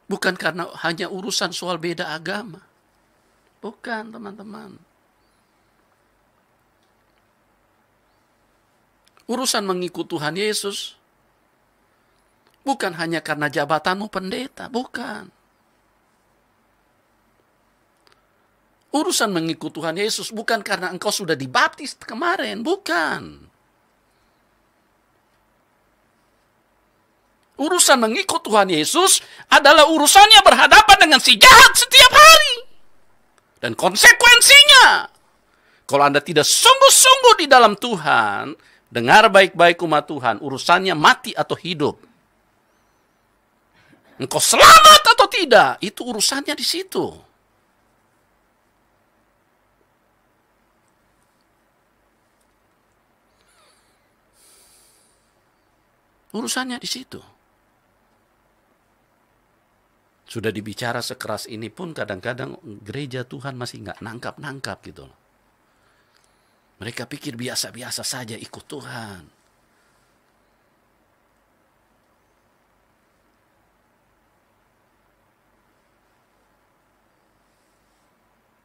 bukan karena hanya urusan soal beda agama. Bukan, teman-teman. Urusan mengikut Tuhan Yesus bukan hanya karena jabatanmu pendeta. Bukan. Urusan mengikut Tuhan Yesus bukan karena engkau sudah dibaptis kemarin. Bukan. Urusan mengikut Tuhan Yesus adalah urusannya berhadapan dengan si jahat setiap hari. Dan konsekuensinya, kalau Anda tidak sungguh-sungguh di dalam Tuhan, dengar baik-baik umat Tuhan, urusannya mati atau hidup. Engkau selamat atau tidak, itu urusannya di situ. Urusannya di situ. Sudah dibicara sekeras ini pun kadang-kadang gereja Tuhan masih nggak nangkap-nangkap gitu loh. Mereka pikir biasa-biasa saja ikut Tuhan.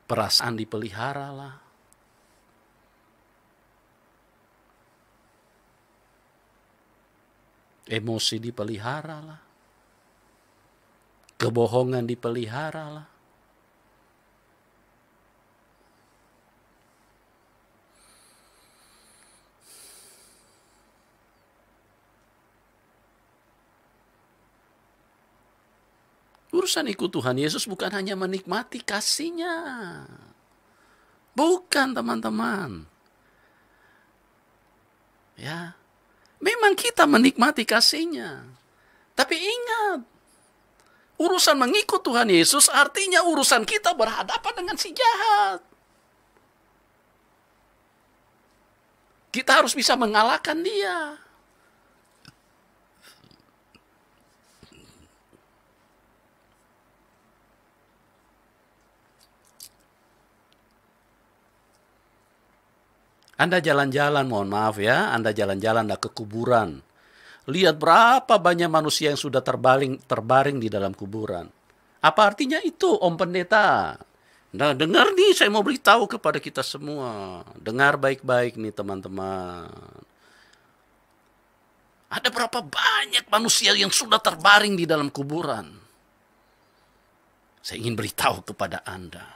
Perasaan dipelihara lah. Emosi dipelihara lah. Kebohongan dipelihara lah. Urusan ikut Tuhan Yesus bukan hanya menikmati kasih-Nya. Bukan, teman-teman. Ya, memang kita menikmati kasih-Nya. Tapi ingat, urusan mengikut Tuhan Yesus artinya urusan kita berhadapan dengan si jahat. Kita harus bisa mengalahkan dia. Anda jalan-jalan, mohon maaf ya, Anda jalan-jalan ke kuburan. Lihat berapa banyak manusia yang sudah terbaring di dalam kuburan. Apa artinya itu, Om Pendeta? Nah, dengar nih, saya mau beritahu kepada kita semua. Dengar baik-baik nih teman-teman. Ada berapa banyak manusia yang sudah terbaring di dalam kuburan. Saya ingin beritahu kepada Anda.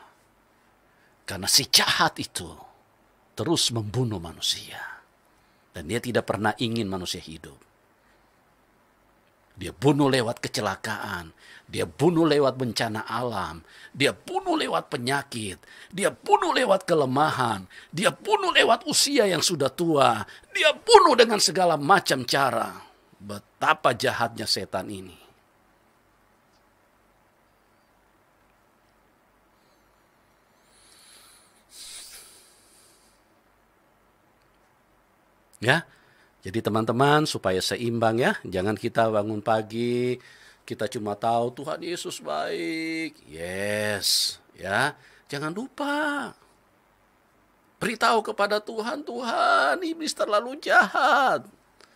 Karena si jahat itu terus membunuh manusia. Dan dia tidak pernah ingin manusia hidup. Dia bunuh lewat kecelakaan. Dia bunuh lewat bencana alam. Dia bunuh lewat penyakit. Dia bunuh lewat kelemahan. Dia bunuh lewat usia yang sudah tua. Dia bunuh dengan segala macam cara. Betapa jahatnya setan ini. Ya, jadi teman-teman supaya seimbang ya, jangan kita bangun pagi, kita cuma tahu Tuhan Yesus baik, yes, ya, jangan lupa beritahu kepada Tuhan, Tuhan iblis terlalu jahat,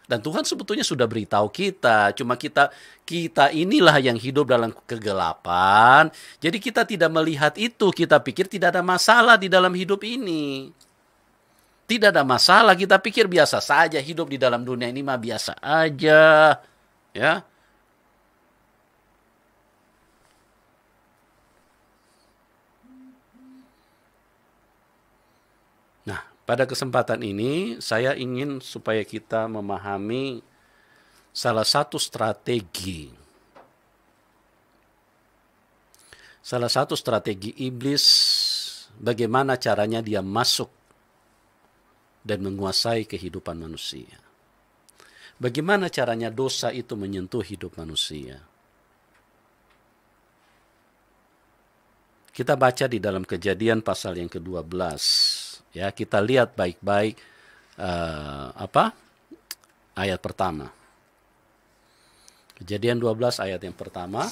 dan Tuhan sebetulnya sudah beritahu kita, cuma kita inilah yang hidup dalam kegelapan, jadi kita tidak melihat itu, kita pikir tidak ada masalah di dalam hidup ini. Tidak ada masalah, kita pikir biasa saja hidup di dalam dunia ini mah biasa aja. Ya. Nah, pada kesempatan ini saya ingin supaya kita memahami salah satu strategi. Salah satu strategi iblis bagaimana caranya dia masuk dan menguasai kehidupan manusia. Bagaimana caranya dosa itu menyentuh hidup manusia? Kita baca di dalam Kejadian pasal yang ke-12. Ya, kita lihat baik-baik ayat pertama. Kejadian 12 ayat yang pertama.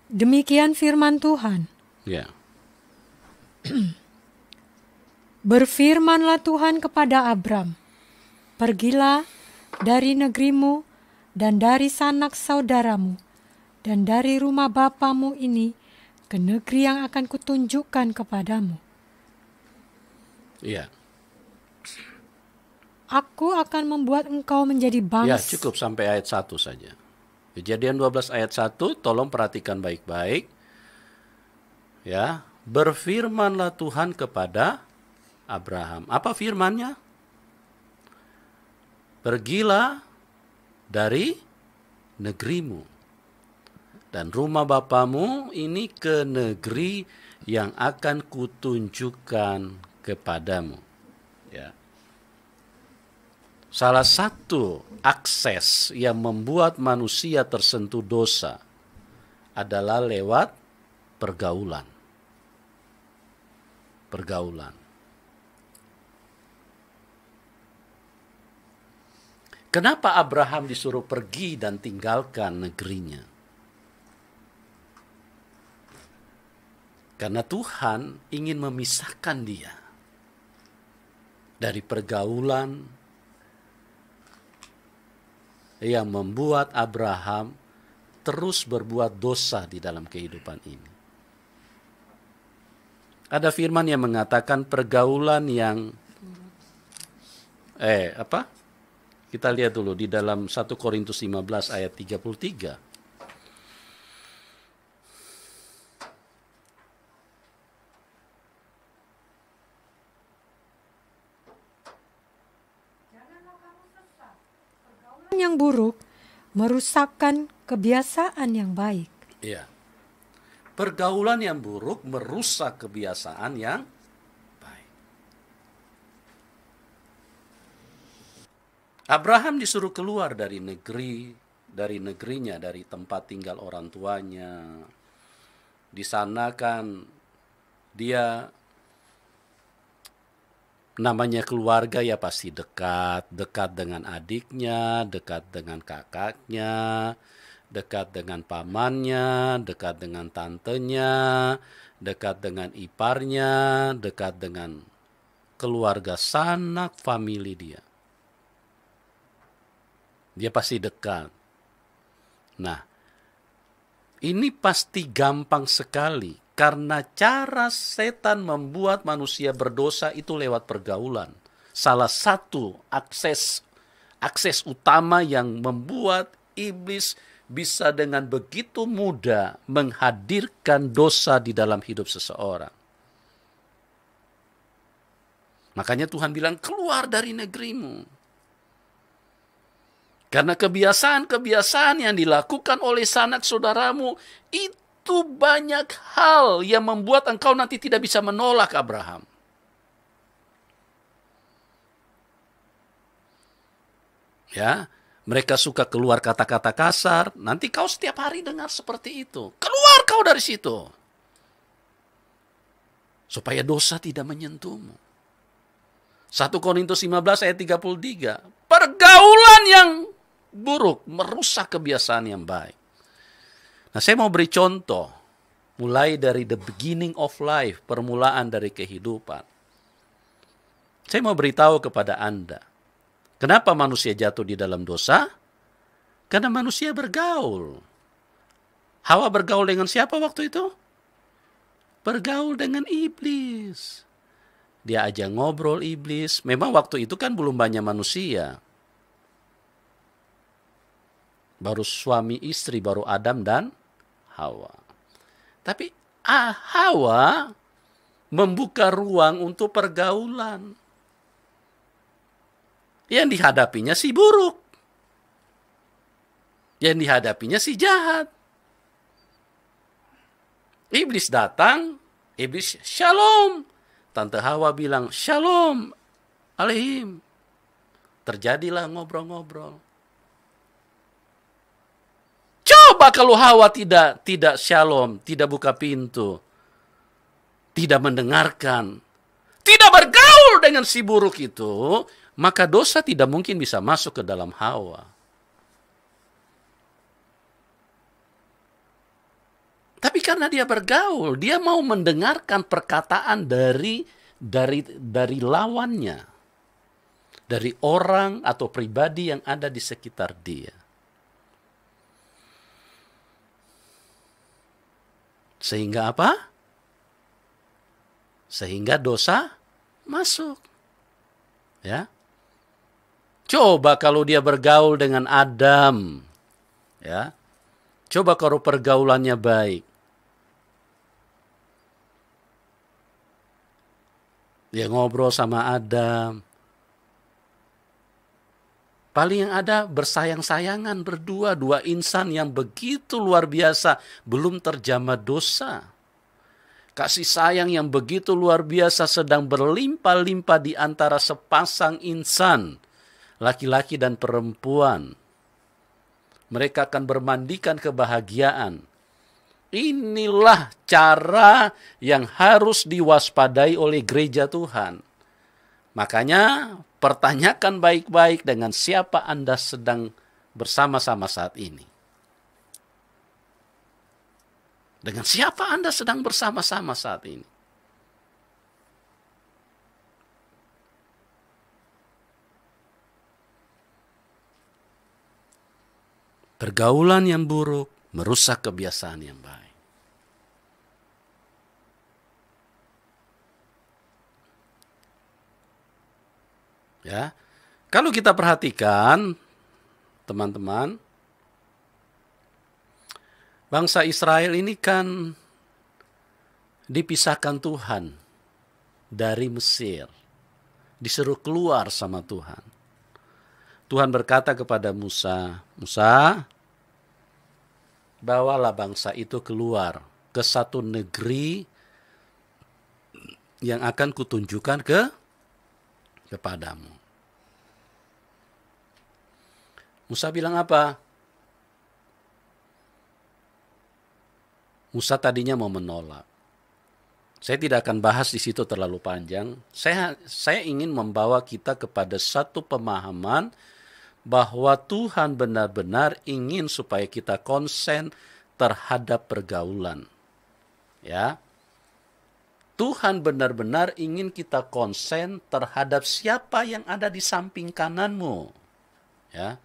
Demikian firman Tuhan. Ya. Berfirmanlah Tuhan kepada Abram, pergilah dari negerimu dan dari sanak saudaramu dan dari rumah bapamu ini ke negeri yang akan kutunjukkan kepadamu. Iya. Aku akan membuat engkau menjadi bangsa. Ya, cukup sampai ayat 1 saja. Kejadian 12 ayat 1, tolong perhatikan baik-baik. Ya, berfirmanlah Tuhan kepada Abraham. Apa firman-Nya? Pergilah dari negerimu dan rumah bapamu ini ke negeri yang akan kutunjukkan kepadamu. Ya. Salah satu akses yang membuat manusia tersentuh dosa adalah lewat pergaulan. Pergaulan. Kenapa Abraham disuruh pergi dan tinggalkan negerinya? Karena Tuhan ingin memisahkan dia dari pergaulan yang membuat Abraham terus berbuat dosa di dalam kehidupan ini. Ada firman yang mengatakan pergaulan yang kita lihat dulu di dalam 1 Korintus 15 ayat 33. Yang buruk merusakkan kebiasaan yang baik. Iya. Pergaulan yang buruk merusak kebiasaan yang baik. Abraham disuruh keluar dari negerinya, dari tempat tinggal orang tuanya. Di sana kan dia namanya keluarga ya pasti dekat dengan adiknya, dekat dengan kakaknya, dekat dengan pamannya, dekat dengan tantenya, dekat dengan iparnya, dekat dengan keluarga sanak famili dia. Dia pasti dekat. Nah, ini pasti gampang sekali karena cara setan membuat manusia berdosa itu lewat pergaulan. Salah satu akses utama yang membuat iblis bisa dengan begitu mudah menghadirkan dosa di dalam hidup seseorang. Makanya Tuhan bilang, keluar dari negerimu. Karena kebiasaan-kebiasaan yang dilakukan oleh sanak saudaramu itu banyak hal yang membuat engkau nanti tidak bisa menolak Abraham. Ya, mereka suka keluar kata-kata kasar, nanti kau setiap hari dengar seperti itu. Keluar kau dari situ. Supaya dosa tidak menyentuhmu. 1 Korintus 15 ayat 33. Pergaulan yang buruk merusak kebiasaan yang baik. Nah, saya mau beri contoh. Mulai dari the beginning of life, permulaan dari kehidupan. Saya mau beritahu kepada Anda. Kenapa manusia jatuh di dalam dosa? Karena manusia bergaul. Hawa bergaul dengan siapa waktu itu? Bergaul dengan iblis. Dia ajak ngobrol iblis. Memang waktu itu kan belum banyak manusia. Baru suami istri, baru Adam dan Hawa. Tapi Hawa membuka ruang untuk pergaulan. Yang dihadapinya si buruk. Yang dihadapinya si jahat. Iblis datang, iblis shalom. Tante Hawa bilang shalom alaihim. Terjadilah ngobrol-ngobrol. Coba kalau Hawa tidak shalom, tidak buka pintu, tidak mendengarkan, tidak bergaul dengan si buruk itu, maka dosa tidak mungkin bisa masuk ke dalam Hawa. Tapi karena dia bergaul, dia mau mendengarkan perkataan dari lawannya, dari orang atau pribadi yang ada di sekitar dia. Sehingga apa? Sehingga dosa masuk. Ya. Coba kalau dia bergaul dengan Adam. Ya. Coba kalau pergaulannya baik. Dia ngobrol sama Adam. Paling yang ada bersayang-sayangan berdua, dua insan yang begitu luar biasa, belum terjamah dosa. Kasih sayang yang begitu luar biasa sedang berlimpah-limpah di antara sepasang insan. laki-laki dan perempuan. Mereka akan bermandikan kebahagiaan. Inilah cara yang harus diwaspadai oleh gereja Tuhan. Makanya pertanyakan baik-baik dengan siapa Anda sedang bersama-sama saat ini. Dengan siapa Anda sedang bersama-sama saat ini? Pergaulan yang buruk merusak kebiasaan yang baik. Ya, kalau kita perhatikan, teman-teman, bangsa Israel ini kan dipisahkan Tuhan dari Mesir, disuruh keluar sama Tuhan. Tuhan berkata kepada Musa, Musa, bawalah bangsa itu keluar ke satu negeri yang akan kutunjukkan kepadamu. Musa bilang apa? Musa tadinya mau menolak. Saya tidak akan bahas di situ terlalu panjang. Saya ingin membawa kita kepada satu pemahaman bahwa Tuhan benar-benar ingin supaya kita konsen terhadap pergaulan. Ya. Tuhan benar-benar ingin kita konsen terhadap siapa yang ada di samping kananmu. Ya.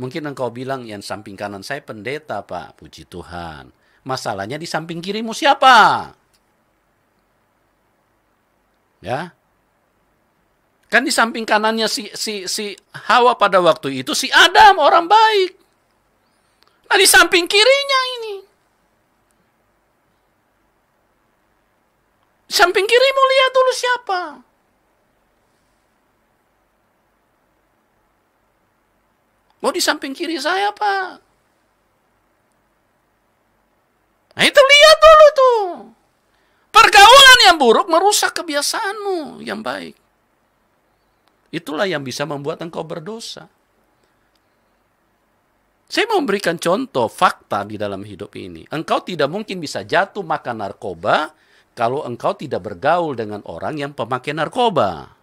Mungkin engkau bilang yang samping kanan saya pendeta, Pak. Puji Tuhan. Masalahnya di samping kirimu siapa? Ya. Kan di samping kanannya si Hawa pada waktu itu si Adam orang baik. Nah di samping kirinya ini. Di samping kirimu lihat dulu siapa. Oh di samping kiri saya Pak. Nah itu lihat dulu tuh. Pergaulan yang buruk merusak kebiasaanmu yang baik. Itulah yang bisa membuat engkau berdosa. Saya mau memberikan contoh fakta di dalam hidup ini. Engkau tidak mungkin bisa jatuh makan narkoba kalau engkau tidak bergaul dengan orang yang pemakai narkoba.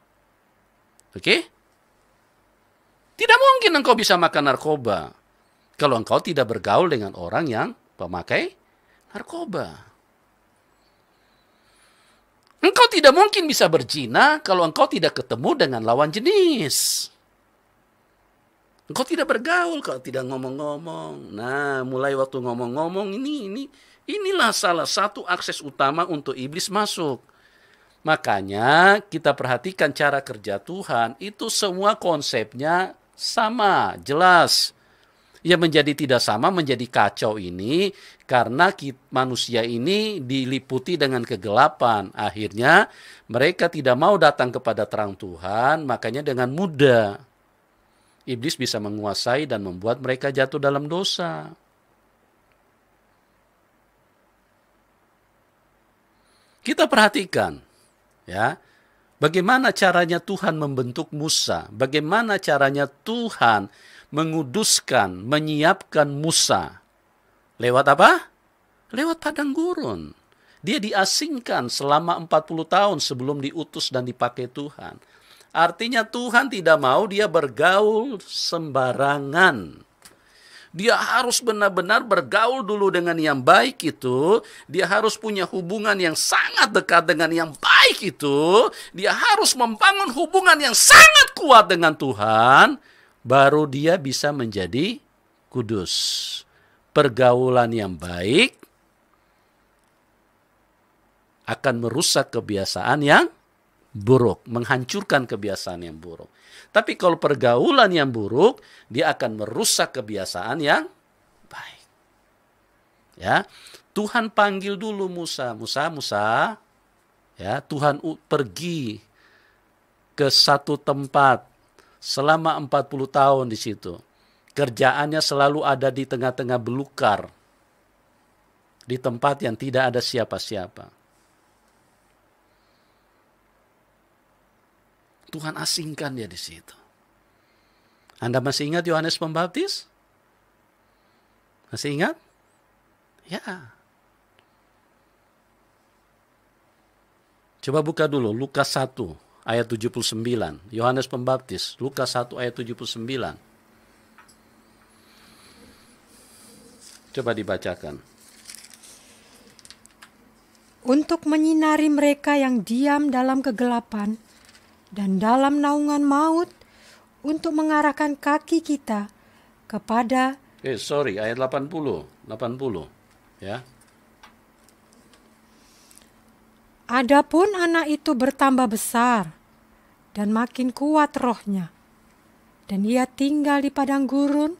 Oke? Tidak mungkin engkau bisa makan narkoba kalau engkau tidak bergaul dengan orang yang pemakai narkoba. Engkau tidak mungkin bisa berzina kalau engkau tidak ketemu dengan lawan jenis. Engkau tidak bergaul kalau tidak ngomong-ngomong. Nah, mulai waktu ngomong-ngomong inilah salah satu akses utama untuk iblis masuk. Makanya kita perhatikan cara kerja Tuhan, itu semua konsepnya sama, jelas. Yang menjadi tidak sama, menjadi kacau ini karena manusia ini diliputi dengan kegelapan. Akhirnya mereka tidak mau datang kepada terang Tuhan, makanya dengan mudah iblis bisa menguasai dan membuat mereka jatuh dalam dosa. Kita perhatikan, ya, bagaimana caranya Tuhan membentuk Musa, bagaimana caranya Tuhan menguduskan, menyiapkan Musa. Lewat apa? Lewat padang gurun. Dia diasingkan selama 40 tahun sebelum diutus dan dipakai Tuhan. Artinya Tuhan tidak mau dia bergaul sembarangan. Dia harus benar-benar bergaul dulu dengan yang baik itu. Dia harus punya hubungan yang sangat dekat dengan yang baik itu. Dia harus membangun hubungan yang sangat kuat dengan Tuhan. Baru dia bisa menjadi kudus. Pergaulan yang baik akan merusak kebiasaan yang buruk, menghancurkan kebiasaan yang buruk. Tapi kalau pergaulan yang buruk, dia akan merusak kebiasaan yang baik. Ya, Tuhan panggil dulu Musa, Musa. Ya, Tuhan pergi ke satu tempat. Selama 40 tahun di situ. Kerjaannya selalu ada di tengah-tengah belukar. Di tempat yang tidak ada siapa-siapa. Tuhan asingkan dia di situ. Anda masih ingat Yohanes Pembaptis? Masih ingat? Ya. Coba buka dulu Lukas 1 ayat 79. Yohanes Pembaptis, Lukas 1 ayat 79. Coba dibacakan. Untuk menyinari mereka yang diam dalam kegelapan dan dalam naungan maut, untuk mengarahkan kaki kita kepada Ayat 80. Ya. Adapun anak itu bertambah besar dan makin kuat rohnya, dan ia tinggal di padang gurun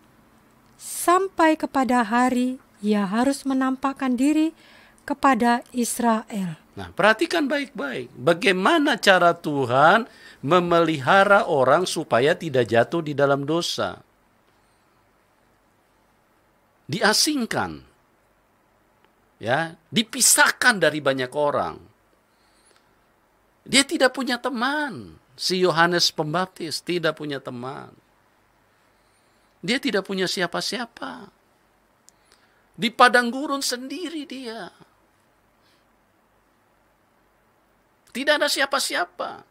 sampai kepada hari ia harus menampakkan diri kepada Israel. Nah, perhatikan baik-baik. Bagaimana cara Tuhan memelihara orang supaya tidak jatuh di dalam dosa. Diasingkan. Ya, dipisahkan dari banyak orang. Dia tidak punya teman. Si Yohanes Pembaptis tidak punya teman. Dia tidak punya siapa-siapa. Di padang gurun sendiri dia. Tidak ada siapa-siapa.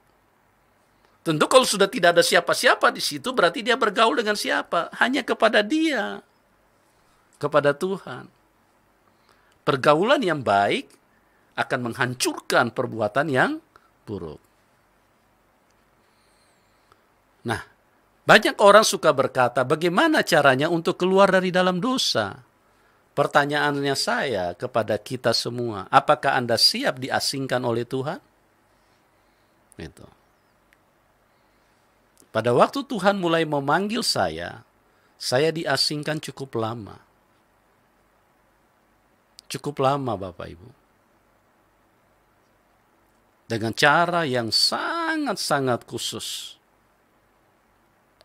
Tentu kalau sudah tidak ada siapa-siapa di situ, berarti dia bergaul dengan siapa? Hanya kepada dia. Kepada Tuhan. Pergaulan yang baik akan menghancurkan perbuatan yang buruk. Nah, banyak orang suka berkata, bagaimana caranya untuk keluar dari dalam dosa? Pertanyaannya saya kepada kita semua, apakah Anda siap diasingkan oleh Tuhan? Itu. Pada waktu Tuhan mulai memanggil saya diasingkan cukup lama. Cukup lama, Bapak Ibu. Dengan cara yang sangat-sangat khusus.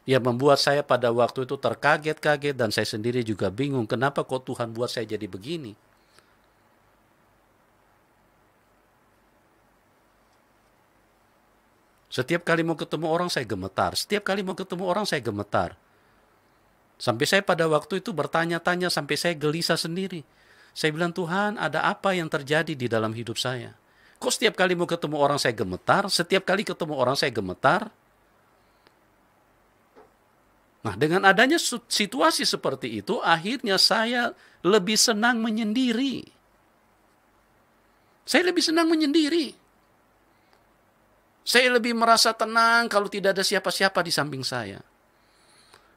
Yang membuat saya pada waktu itu terkaget-kaget dan saya sendiri juga bingung. Kenapa kok Tuhan buat saya jadi begini? Setiap kali mau ketemu orang saya gemetar. Setiap kali mau ketemu orang saya gemetar. Sampai saya pada waktu itu bertanya-tanya sampai saya gelisah sendiri. Saya bilang, Tuhan, ada apa yang terjadi di dalam hidup saya? Kok setiap kali mau ketemu orang saya gemetar? Setiap kali ketemu orang saya gemetar? Nah, dengan adanya situasi seperti itu, akhirnya saya lebih senang menyendiri. Saya lebih senang menyendiri. Saya lebih merasa tenang kalau tidak ada siapa-siapa di samping saya.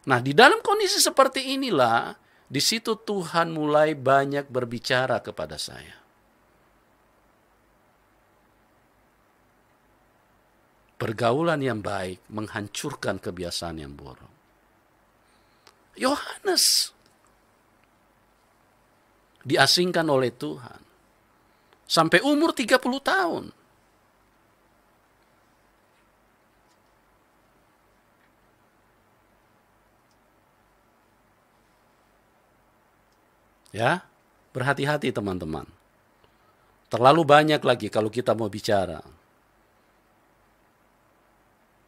Nah, di dalam kondisi seperti inilah, di situ Tuhan mulai banyak berbicara kepada saya. Pergaulan yang baik menghancurkan kebiasaan yang buruk. Yohanes diasingkan oleh Tuhan sampai umur 30 tahun. Ya, berhati-hati teman-teman. Terlalu banyak lagi kalau kita mau bicara.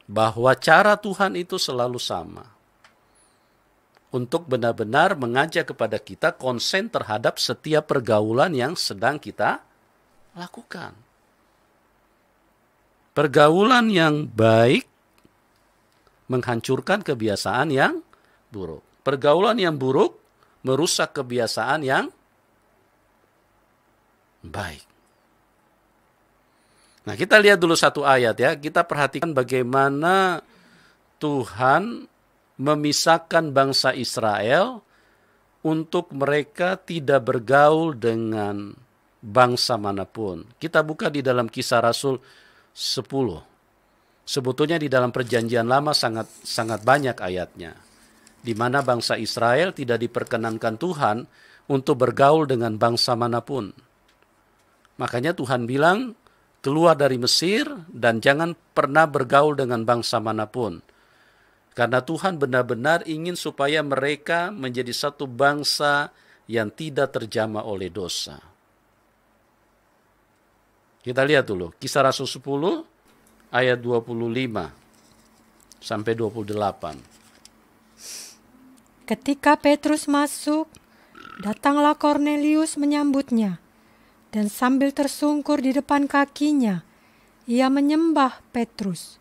Bahwa cara Tuhan itu selalu sama. Untuk benar-benar mengajak kepada kita konsen terhadap setiap pergaulan yang sedang kita lakukan. Pergaulan yang baik menghancurkan kebiasaan yang buruk. Pergaulan yang buruk merusak kebiasaan yang baik. Nah, kita lihat dulu satu ayat ya. Kita perhatikan bagaimana Tuhan memisahkan bangsa Israel untuk mereka tidak bergaul dengan bangsa manapun. Kita buka di dalam Kisah Rasul 10. Sebetulnya di dalam Perjanjian Lama sangat banyak ayatnya, di mana bangsa Israel tidak diperkenankan Tuhan untuk bergaul dengan bangsa manapun. Makanya Tuhan bilang, keluar dari Mesir dan jangan pernah bergaul dengan bangsa manapun. Karena Tuhan benar-benar ingin supaya mereka menjadi satu bangsa yang tidak terjamah oleh dosa. Kita lihat dulu, Kisah Rasul 10 ayat 25 sampai 28. Ketika Petrus masuk, datanglah Kornelius menyambutnya, dan sambil tersungkur di depan kakinya, ia menyembah Petrus.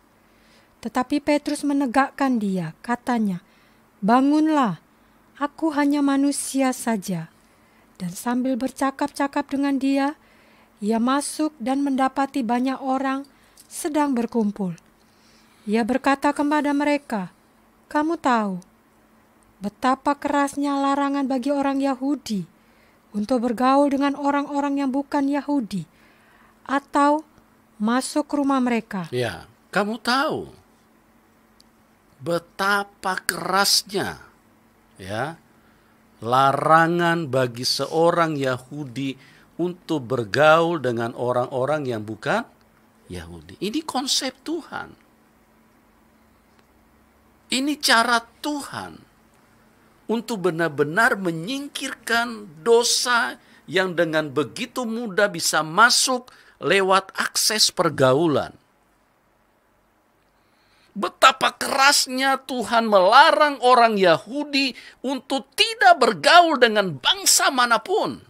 Tetapi Petrus menegakkan dia, katanya, "Bangunlah, aku hanya manusia saja." Dan sambil bercakap-cakap dengan dia, ia masuk dan mendapati banyak orang sedang berkumpul. Ia berkata kepada mereka, "Kamu tahu betapa kerasnya larangan bagi orang Yahudi untuk bergaul dengan orang-orang yang bukan Yahudi atau masuk ke rumah mereka." Ya, kamu tahu betapa kerasnya ya larangan bagi seorang Yahudi untuk bergaul dengan orang-orang yang bukan Yahudi. Ini konsep Tuhan. Ini cara Tuhan untuk benar-benar menyingkirkan dosa yang dengan begitu mudah bisa masuk lewat akses pergaulan. Betapa kerasnya Tuhan melarang orang Yahudi untuk tidak bergaul dengan bangsa manapun.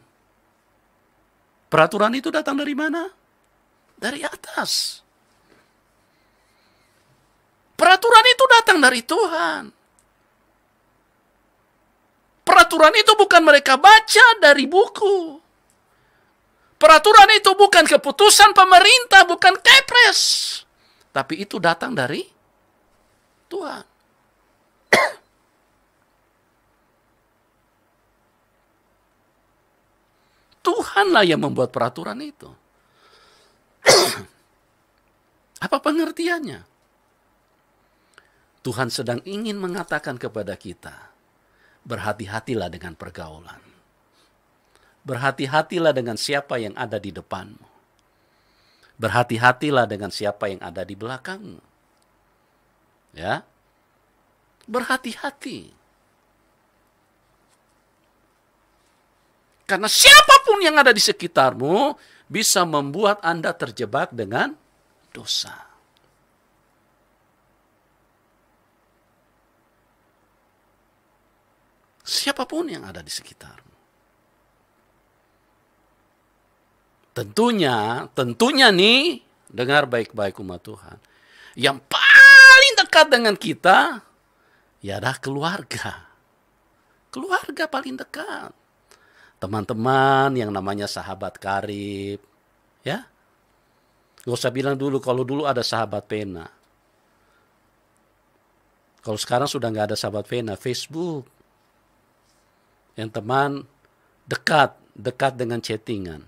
Peraturan itu datang dari mana? Dari atas. Peraturan itu datang dari Tuhan. Peraturan itu bukan mereka baca dari buku. Peraturan itu bukan keputusan pemerintah, bukan kepres. Tapi itu datang dari Tuhan. Tuhanlah yang membuat peraturan itu. Apa pengertiannya? Tuhan sedang ingin mengatakan kepada kita, berhati-hatilah dengan pergaulan. Berhati-hatilah dengan siapa yang ada di depanmu. Berhati-hatilah dengan siapa yang ada di belakangmu. Ya, berhati-hati. Karena siapapun yang ada di sekitarmu bisa membuat Anda terjebak dengan dosa. Siapapun yang ada di sekitarmu. Tentunya nih, dengar baik-baik umat Tuhan. Yang paling dekat dengan kita, ya adalah keluarga. Keluarga paling dekat. Teman-teman yang namanya sahabat karib. Ya. Gak usah bilang dulu, kalau dulu ada sahabat pena. Kalau sekarang sudah gak ada sahabat pena, Facebook. Yang teman dekat dengan chattingan.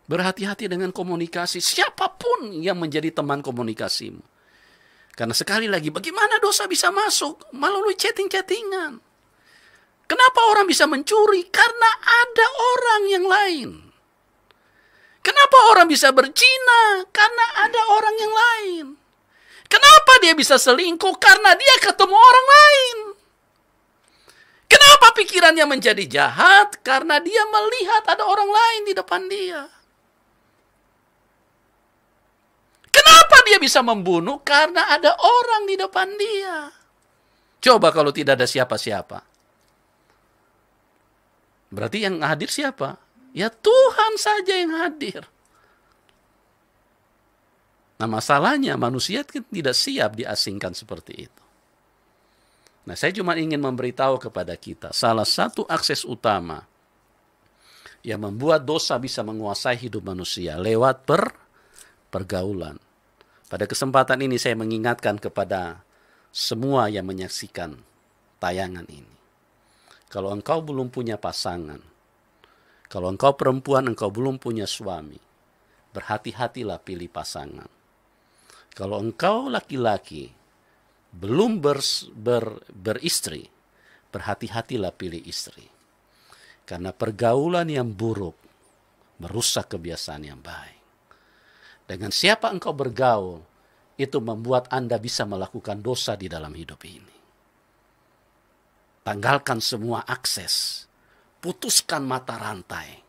Berhati-hati dengan komunikasi siapapun yang menjadi teman komunikasimu. Karena sekali lagi, bagaimana dosa bisa masuk melalui chatting-chattingan? Kenapa orang bisa mencuri? Karena ada orang yang lain. Kenapa orang bisa berzina? Karena ada orang yang lain. Kenapa dia bisa selingkuh? Karena dia ketemu orang lain. Kenapa pikirannya menjadi jahat? Karena dia melihat ada orang lain di depan dia. Kenapa dia bisa membunuh? Karena ada orang di depan dia. Coba kalau tidak ada siapa-siapa. Berarti yang hadir siapa? Ya Tuhan saja yang hadir. Nah masalahnya manusia tidak siap diasingkan seperti itu. Nah saya cuma ingin memberitahu kepada kita. Salah satu akses utama yang membuat dosa bisa menguasai hidup manusia lewat pergaulan. Pada kesempatan ini saya mengingatkan kepada semua yang menyaksikan tayangan ini. Kalau engkau belum punya pasangan, kalau engkau perempuan, engkau belum punya suami, berhati-hatilah pilih pasangan. Kalau engkau laki-laki, belum beristri, berhati-hatilah pilih istri. Karena pergaulan yang buruk merusak kebiasaan yang baik. Dengan siapa engkau bergaul, itu membuat Anda bisa melakukan dosa di dalam hidup ini. Tanggalkan semua akses. Putuskan mata rantai.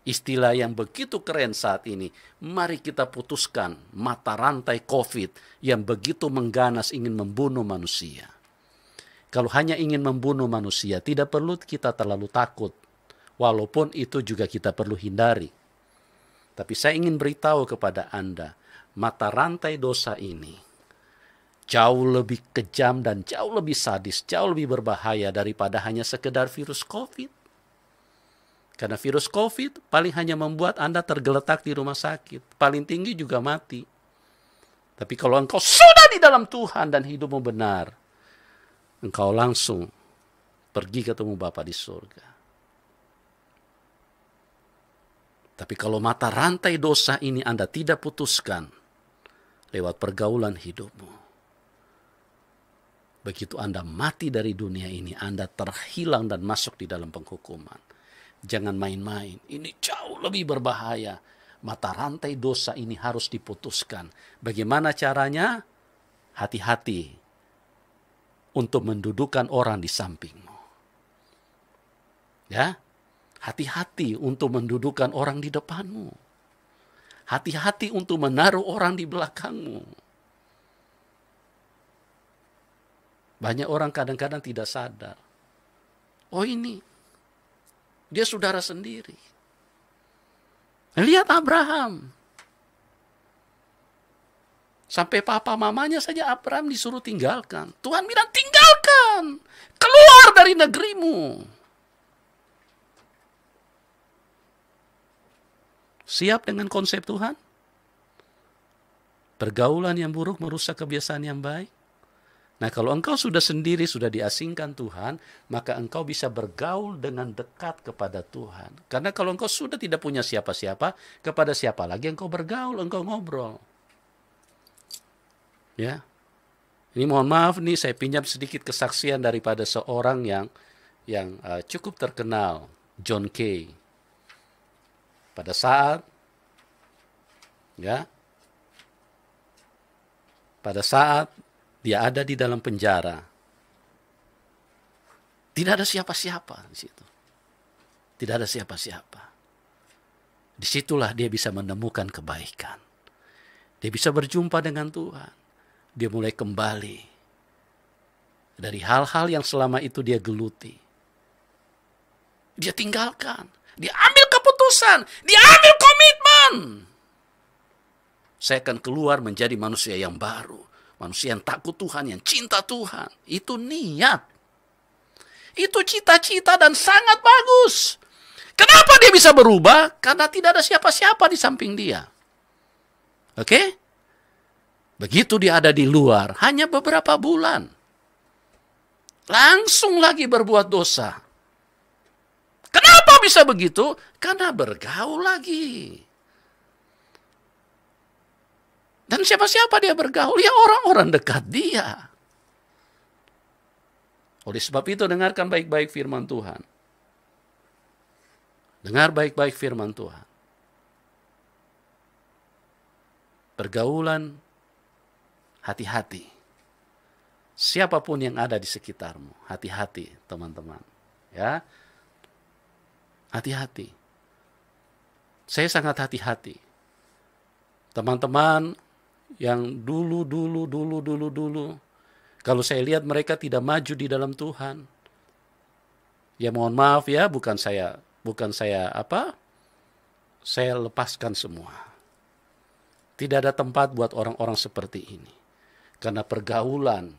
Istilah yang begitu keren saat ini, mari kita putuskan mata rantai COVID yang begitu mengganas ingin membunuh manusia. Kalau hanya ingin membunuh manusia, tidak perlu kita terlalu takut. Walaupun itu juga kita perlu hindari. Tapi saya ingin beritahu kepada Anda, mata rantai dosa ini jauh lebih kejam dan jauh lebih sadis, jauh lebih berbahaya daripada hanya sekedar virus COVID. Karena virus COVID paling hanya membuat Anda tergeletak di rumah sakit. Paling tinggi juga mati. Tapi kalau engkau sudah di dalam Tuhan dan hidupmu benar, engkau langsung pergi ketemu Bapa di surga. Tapi kalau mata rantai dosa ini Anda tidak putuskan lewat pergaulan hidupmu, begitu Anda mati dari dunia ini, Anda terhilang dan masuk di dalam penghukuman. Jangan main-main, ini jauh lebih berbahaya. Mata rantai dosa ini harus diputuskan. Bagaimana caranya? Hati-hati untuk mendudukan orang di sampingmu. Ya, hati-hati untuk mendudukan orang di depanmu. Hati-hati untuk menaruh orang di belakangmu. Banyak orang kadang-kadang tidak sadar. Oh ini, dia saudara sendiri. Lihat Abraham. Sampai papa mamanya saja Abraham disuruh tinggalkan. Tuhan bilang tinggalkan. Keluar dari negerimu. Siap dengan konsep Tuhan? Pergaulan yang buruk merusak kebiasaan yang baik. Nah, kalau engkau sudah sendiri, sudah diasingkan Tuhan, maka engkau bisa bergaul dengan dekat kepada Tuhan. Karena kalau engkau sudah tidak punya siapa-siapa, kepada siapa lagi engkau bergaul, engkau ngobrol. Ya. Ini mohon maaf nih, saya pinjam sedikit kesaksian daripada seorang yang cukup terkenal, John Kay. Pada saat dia ada di dalam penjara, tidak ada siapa-siapa di situ. Tidak ada siapa-siapa. Disitulah dia bisa menemukan kebaikan. Dia bisa berjumpa dengan Tuhan. Dia mulai kembali dari hal-hal yang selama itu dia geluti. Dia tinggalkan. Dia ambil keputusan. Dia ambil komitmen. Saya akan keluar menjadi manusia yang baru. Manusia yang takut Tuhan, yang cinta Tuhan. Itu niat. Itu cita-cita dan sangat bagus. Kenapa dia bisa berubah? Karena tidak ada siapa-siapa di samping dia. Oke? Begitu dia ada di luar, hanya beberapa bulan. Langsung lagi berbuat dosa. Kenapa bisa begitu? Karena bergaul lagi. Dan siapa-siapa dia bergaul? Ya orang-orang dekat dia. Oleh sebab itu dengarkan baik-baik firman Tuhan. Dengar baik-baik firman Tuhan. Pergaulan, hati-hati. Siapapun yang ada di sekitarmu, hati-hati teman-teman. Ya, hati-hati. Saya sangat hati-hati. Teman-teman yang dulu, kalau saya lihat mereka tidak maju di dalam Tuhan, ya mohon maaf ya, bukan saya lepaskan semua. Tidak ada tempat buat orang-orang seperti ini. Karena pergaulan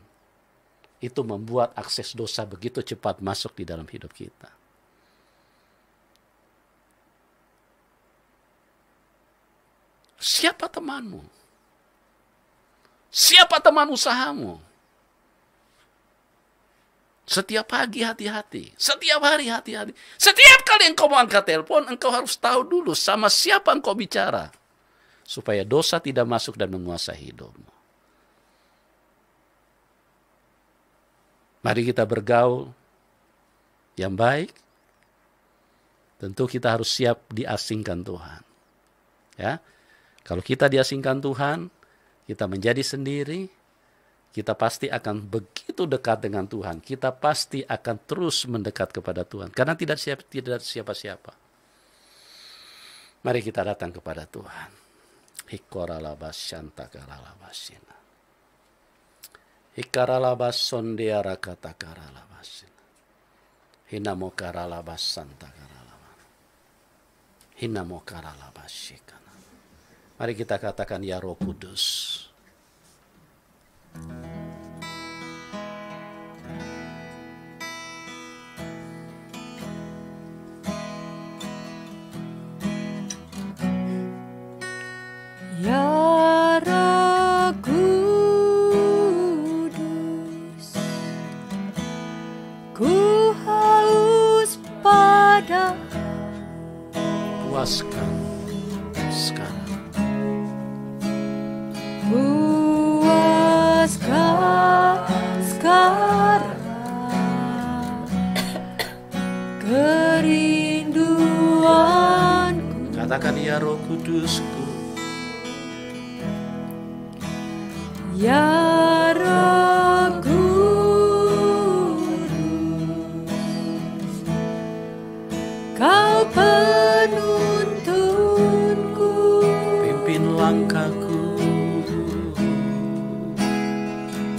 itu membuat akses dosa begitu cepat masuk di dalam hidup kita. Siapa temanmu? Siapa teman usahamu? Setiap pagi hati-hati. Setiap hari hati-hati. Setiap kali engkau mau angkat telepon, engkau harus tahu dulu sama siapa engkau bicara. Supaya dosa tidak masuk dan menguasai hidupmu. Mari kita bergaul yang baik. Tentu kita harus siap diasingkan Tuhan. Ya, kalau kita diasingkan Tuhan, kita menjadi sendiri, kita pasti akan begitu dekat dengan Tuhan. Kita pasti akan terus mendekat kepada Tuhan. Karena tidak siapa-siapa. Mari kita datang kepada Tuhan. Hikoralabas shantakaralabasina. Hikaralabas sondeara katakaralabasina. Hinamokaralabas santakaralabas. Hinamokaralabas shikana. Mari kita katakan, ya Roh Kudus. Ya Roh Kudus, ku haus pada Puaskan sekarang. puaskan sekarang kerinduanku. Katakan, ya Roh Kudusku. Ya Roh Kudus, Kau penuntunku, Pimpin langkahku.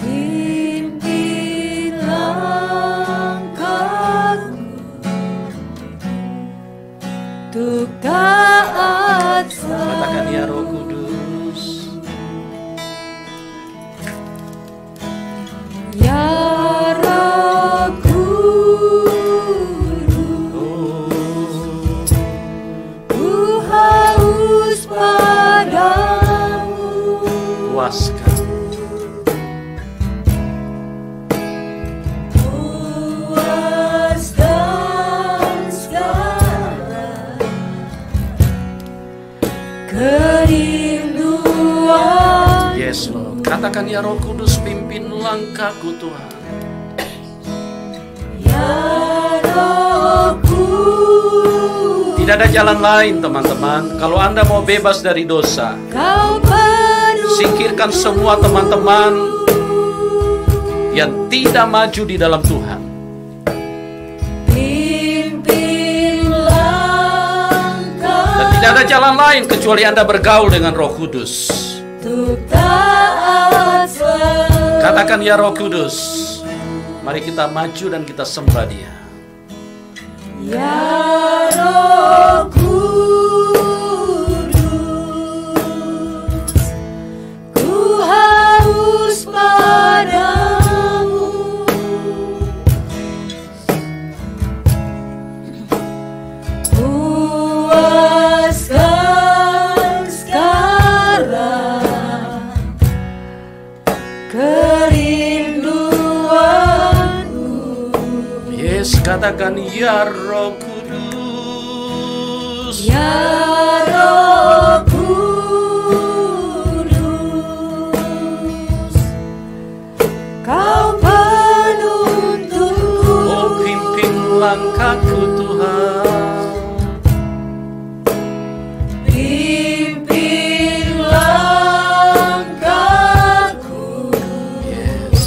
pimpin langkahku, untuk taat Katakan, ya Roh Kudus. Ya Roh Kudus, ku haus padamu. Puaskan. Puaskan segala kerinduan. Yes, Lord. Katakan, ya Roh Kudus, pimpin langkahku Tuhan. Ya Roh Kudus, Tidak ada jalan lain, teman-teman. Kalau Anda mau bebas dari dosa, Kau penuh singkirkan semua teman-teman yang tidak maju di dalam Tuhan. pimpin langkah Dan tidak ada jalan lain kecuali Anda bergaul dengan Roh Kudus. untuk taat selalu. Katakan, ya Roh Kudus. Mari kita maju dan kita sembah Dia. Ya Roh Kudus, ku haus padamu. Puaskan sekarang kerinduanku. Yes, katakan, ya Roh Kudus. Ya Roh Kudus, Kau penuntunku, Oh, pimpin langkahku Tuhan. pimpin langkahku, Yes.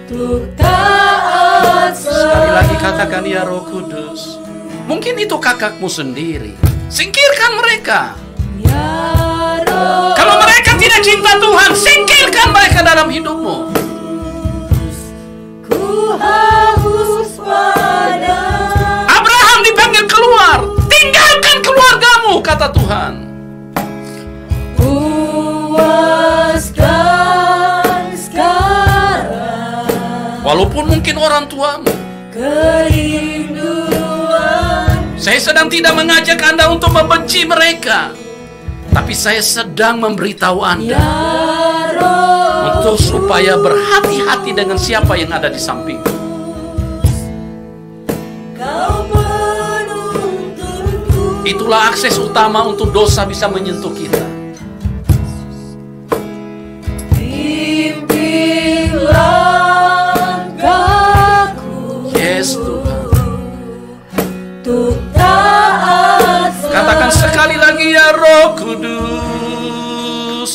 untuk taat Sekali lagi selalu. katakan, ya Roh Kudus. Mungkin itu kakakmu sendiri. Singkirkan mereka. Ya Roh Kalau mereka tidak cinta Tuhan, singkirkan mereka dalam hidupmu. ku haus padamu. Abraham dipanggil keluar. Tinggalkan keluargamu, kata Tuhan. Puaskan sekarang Walaupun mungkin orang tuamu. kerinduan. Saya sedang tidak mengajak Anda untuk membenci mereka. Tapi saya sedang memberitahu Anda Ya Roh untuk supaya berhati-hati dengan siapa yang ada di samping. Kau penuntunku, Itulah akses utama untuk dosa bisa menyentuh kita. pimpin langkahku, Yes, Tuhan. untuk taat selalu. Katakan sekali lagi, ya Roh Kudus.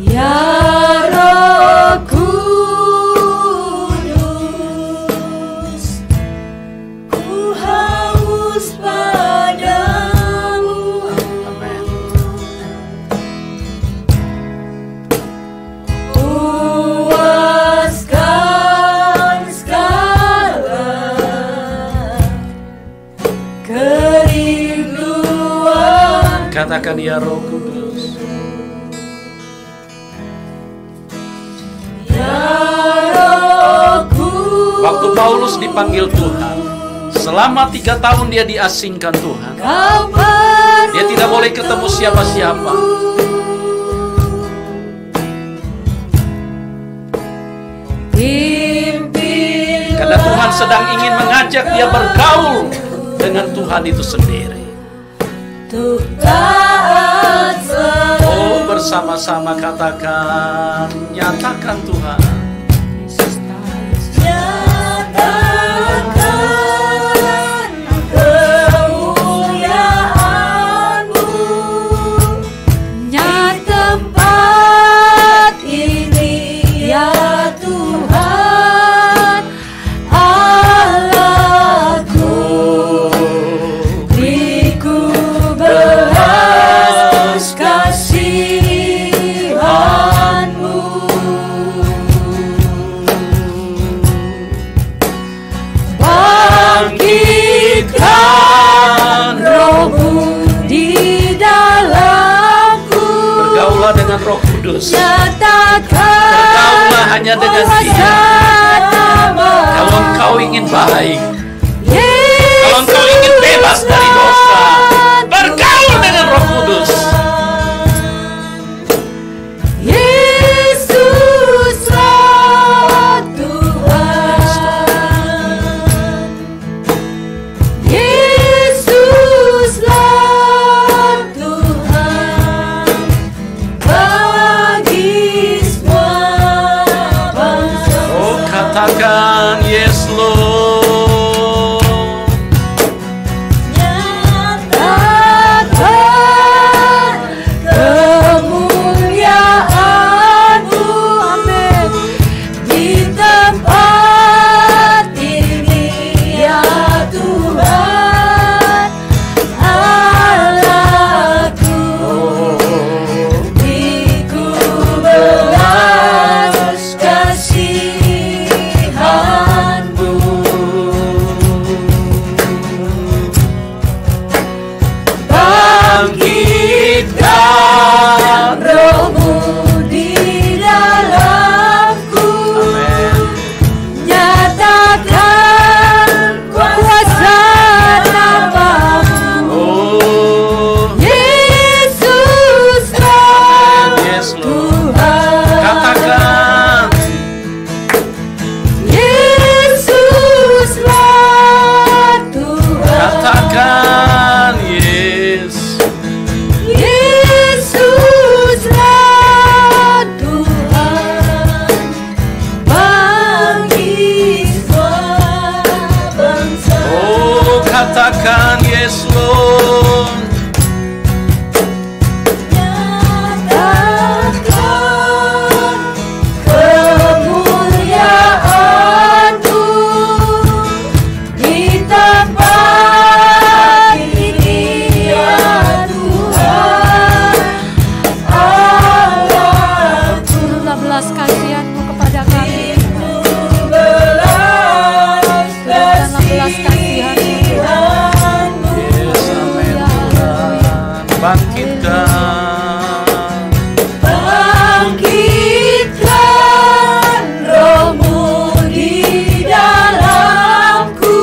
Ya Roh Kudus, ku haus padamu. katakan ya Roh Kudus. Waktu Paulus dipanggil Tuhan, selama 3 tahun dia diasingkan Tuhan. Dia tidak boleh ketemu siapa-siapa. Karena Tuhan sedang ingin mengajak dia bergaul dengan Tuhan itu sendiri. Oh, bersama-sama katakan, nyatakan Tuhan. Dengan Roh Kudus, bergaullah hanya dengan Dia. Kalau engkau ingin baik, kalau engkau ingin bebas dari dosa, bergaul dengan Roh Kudus. Katakan yes Lord. Nyatakan kemuliaan-Mu, amin, di tempat ini ya Tuhan Allahku. Ku belas kasih Roh-Mu di dalamku. Nyatakan kuasa nama-Mu. Yesuslah Tuhan. Katakan Yesuslah Tuhan. Katakan yes. Katakan yes Lord. Nyatakan kemuliaan-Mu di tempat ini ya Tuhan Allahku. Turunlah belas kasihan-Mu kepada kami. Turunlah belas kasihan-Mu. Bangkitkan Roh-Mu di dalamku.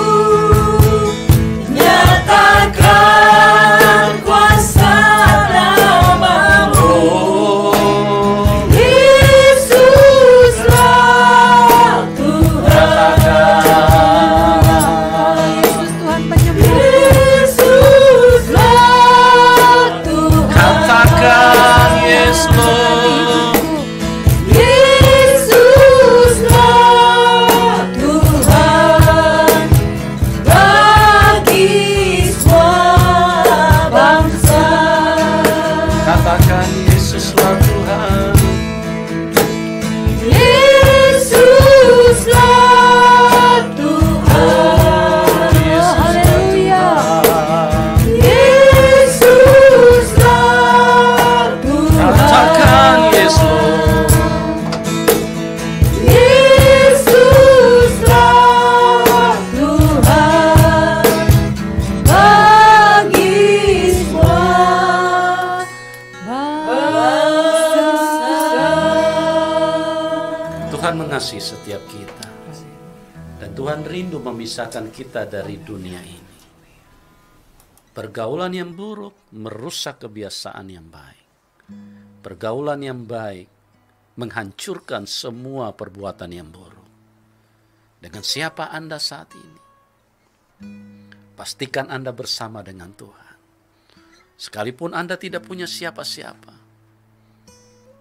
Nyatakan kuasa nama-Mu. Yesuslah Tuhan. Tuhan mengasihi setiap kita. Dan Tuhan rindu memisahkan kita dari dunia ini. Pergaulan yang buruk merusak kebiasaan yang baik. Pergaulan yang baik menghancurkan semua perbuatan yang buruk. Dengan siapa Anda saat ini? Pastikan Anda bersama dengan Tuhan. Sekalipun Anda tidak punya siapa-siapa.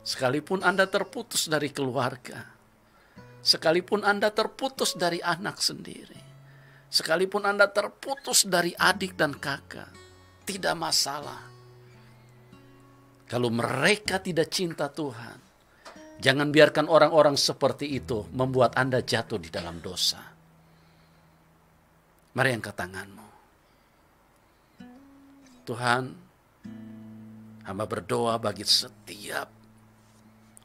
Sekalipun Anda terputus dari keluarga. Sekalipun Anda terputus dari anak sendiri. Sekalipun Anda terputus dari adik dan kakak. Tidak masalah. Kalau mereka tidak cinta Tuhan, jangan biarkan orang-orang seperti itu membuat Anda jatuh di dalam dosa. Mari angkat tanganmu. Tuhan, hamba berdoa bagi setiap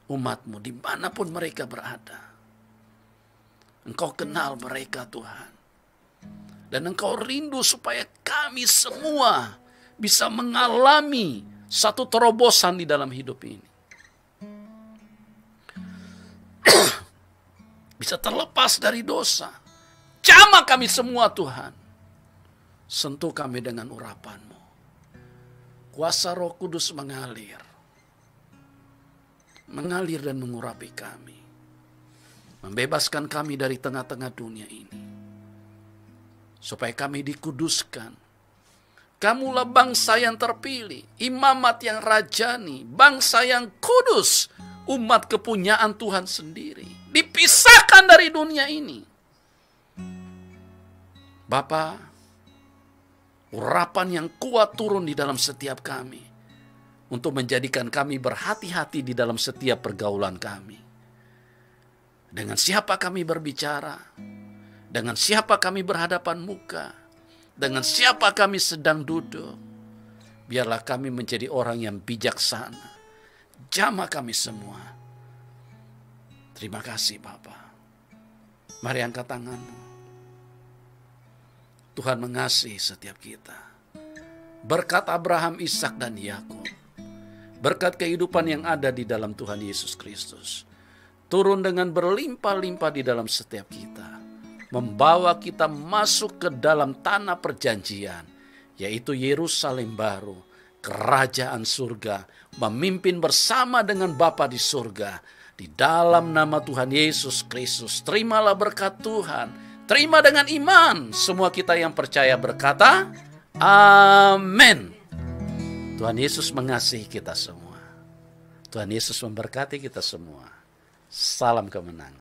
umat-Mu dimanapun mereka berada. Engkau kenal mereka Tuhan. Dan Engkau rindu supaya kami semua bisa mengalami satu terobosan di dalam hidup ini. Bisa terlepas dari dosa. Jamah kami semua Tuhan. Sentuh kami dengan urapan-Mu. Kuasa Roh Kudus mengalir. Mengalir dan mengurapi kami. Membebaskan kami dari tengah-tengah dunia ini. Supaya kami dikuduskan. Kamulah bangsa yang terpilih. Imamat yang rajani. Bangsa yang kudus. Umat kepunyaan Tuhan sendiri. Dipisahkan dari dunia ini. Bapa, urapan yang kuat turun di dalam setiap kami. Untuk menjadikan kami berhati-hati di dalam setiap pergaulan kami. Dengan siapa kami berbicara, dengan siapa kami berhadapan muka, dengan siapa kami sedang duduk. Biarlah kami menjadi orang yang bijaksana. Jamah kami semua. Terima kasih Bapa. Mari angkat tanganmu. Tuhan mengasihi setiap kita. Berkat Abraham, Ishak dan Yakub. Berkat kehidupan yang ada di dalam Tuhan Yesus Kristus. Turun dengan berlimpah-limpah di dalam setiap kita. Membawa kita masuk ke dalam tanah perjanjian. Yaitu Yerusalem baru. Kerajaan surga. Memimpin bersama dengan Bapa di surga. Di dalam nama Tuhan Yesus Kristus. Terimalah berkat Tuhan. Terima dengan iman. Semua kita yang percaya berkata, amin. Tuhan Yesus mengasihi kita semua. Tuhan Yesus memberkati kita semua. Salam kemenangan.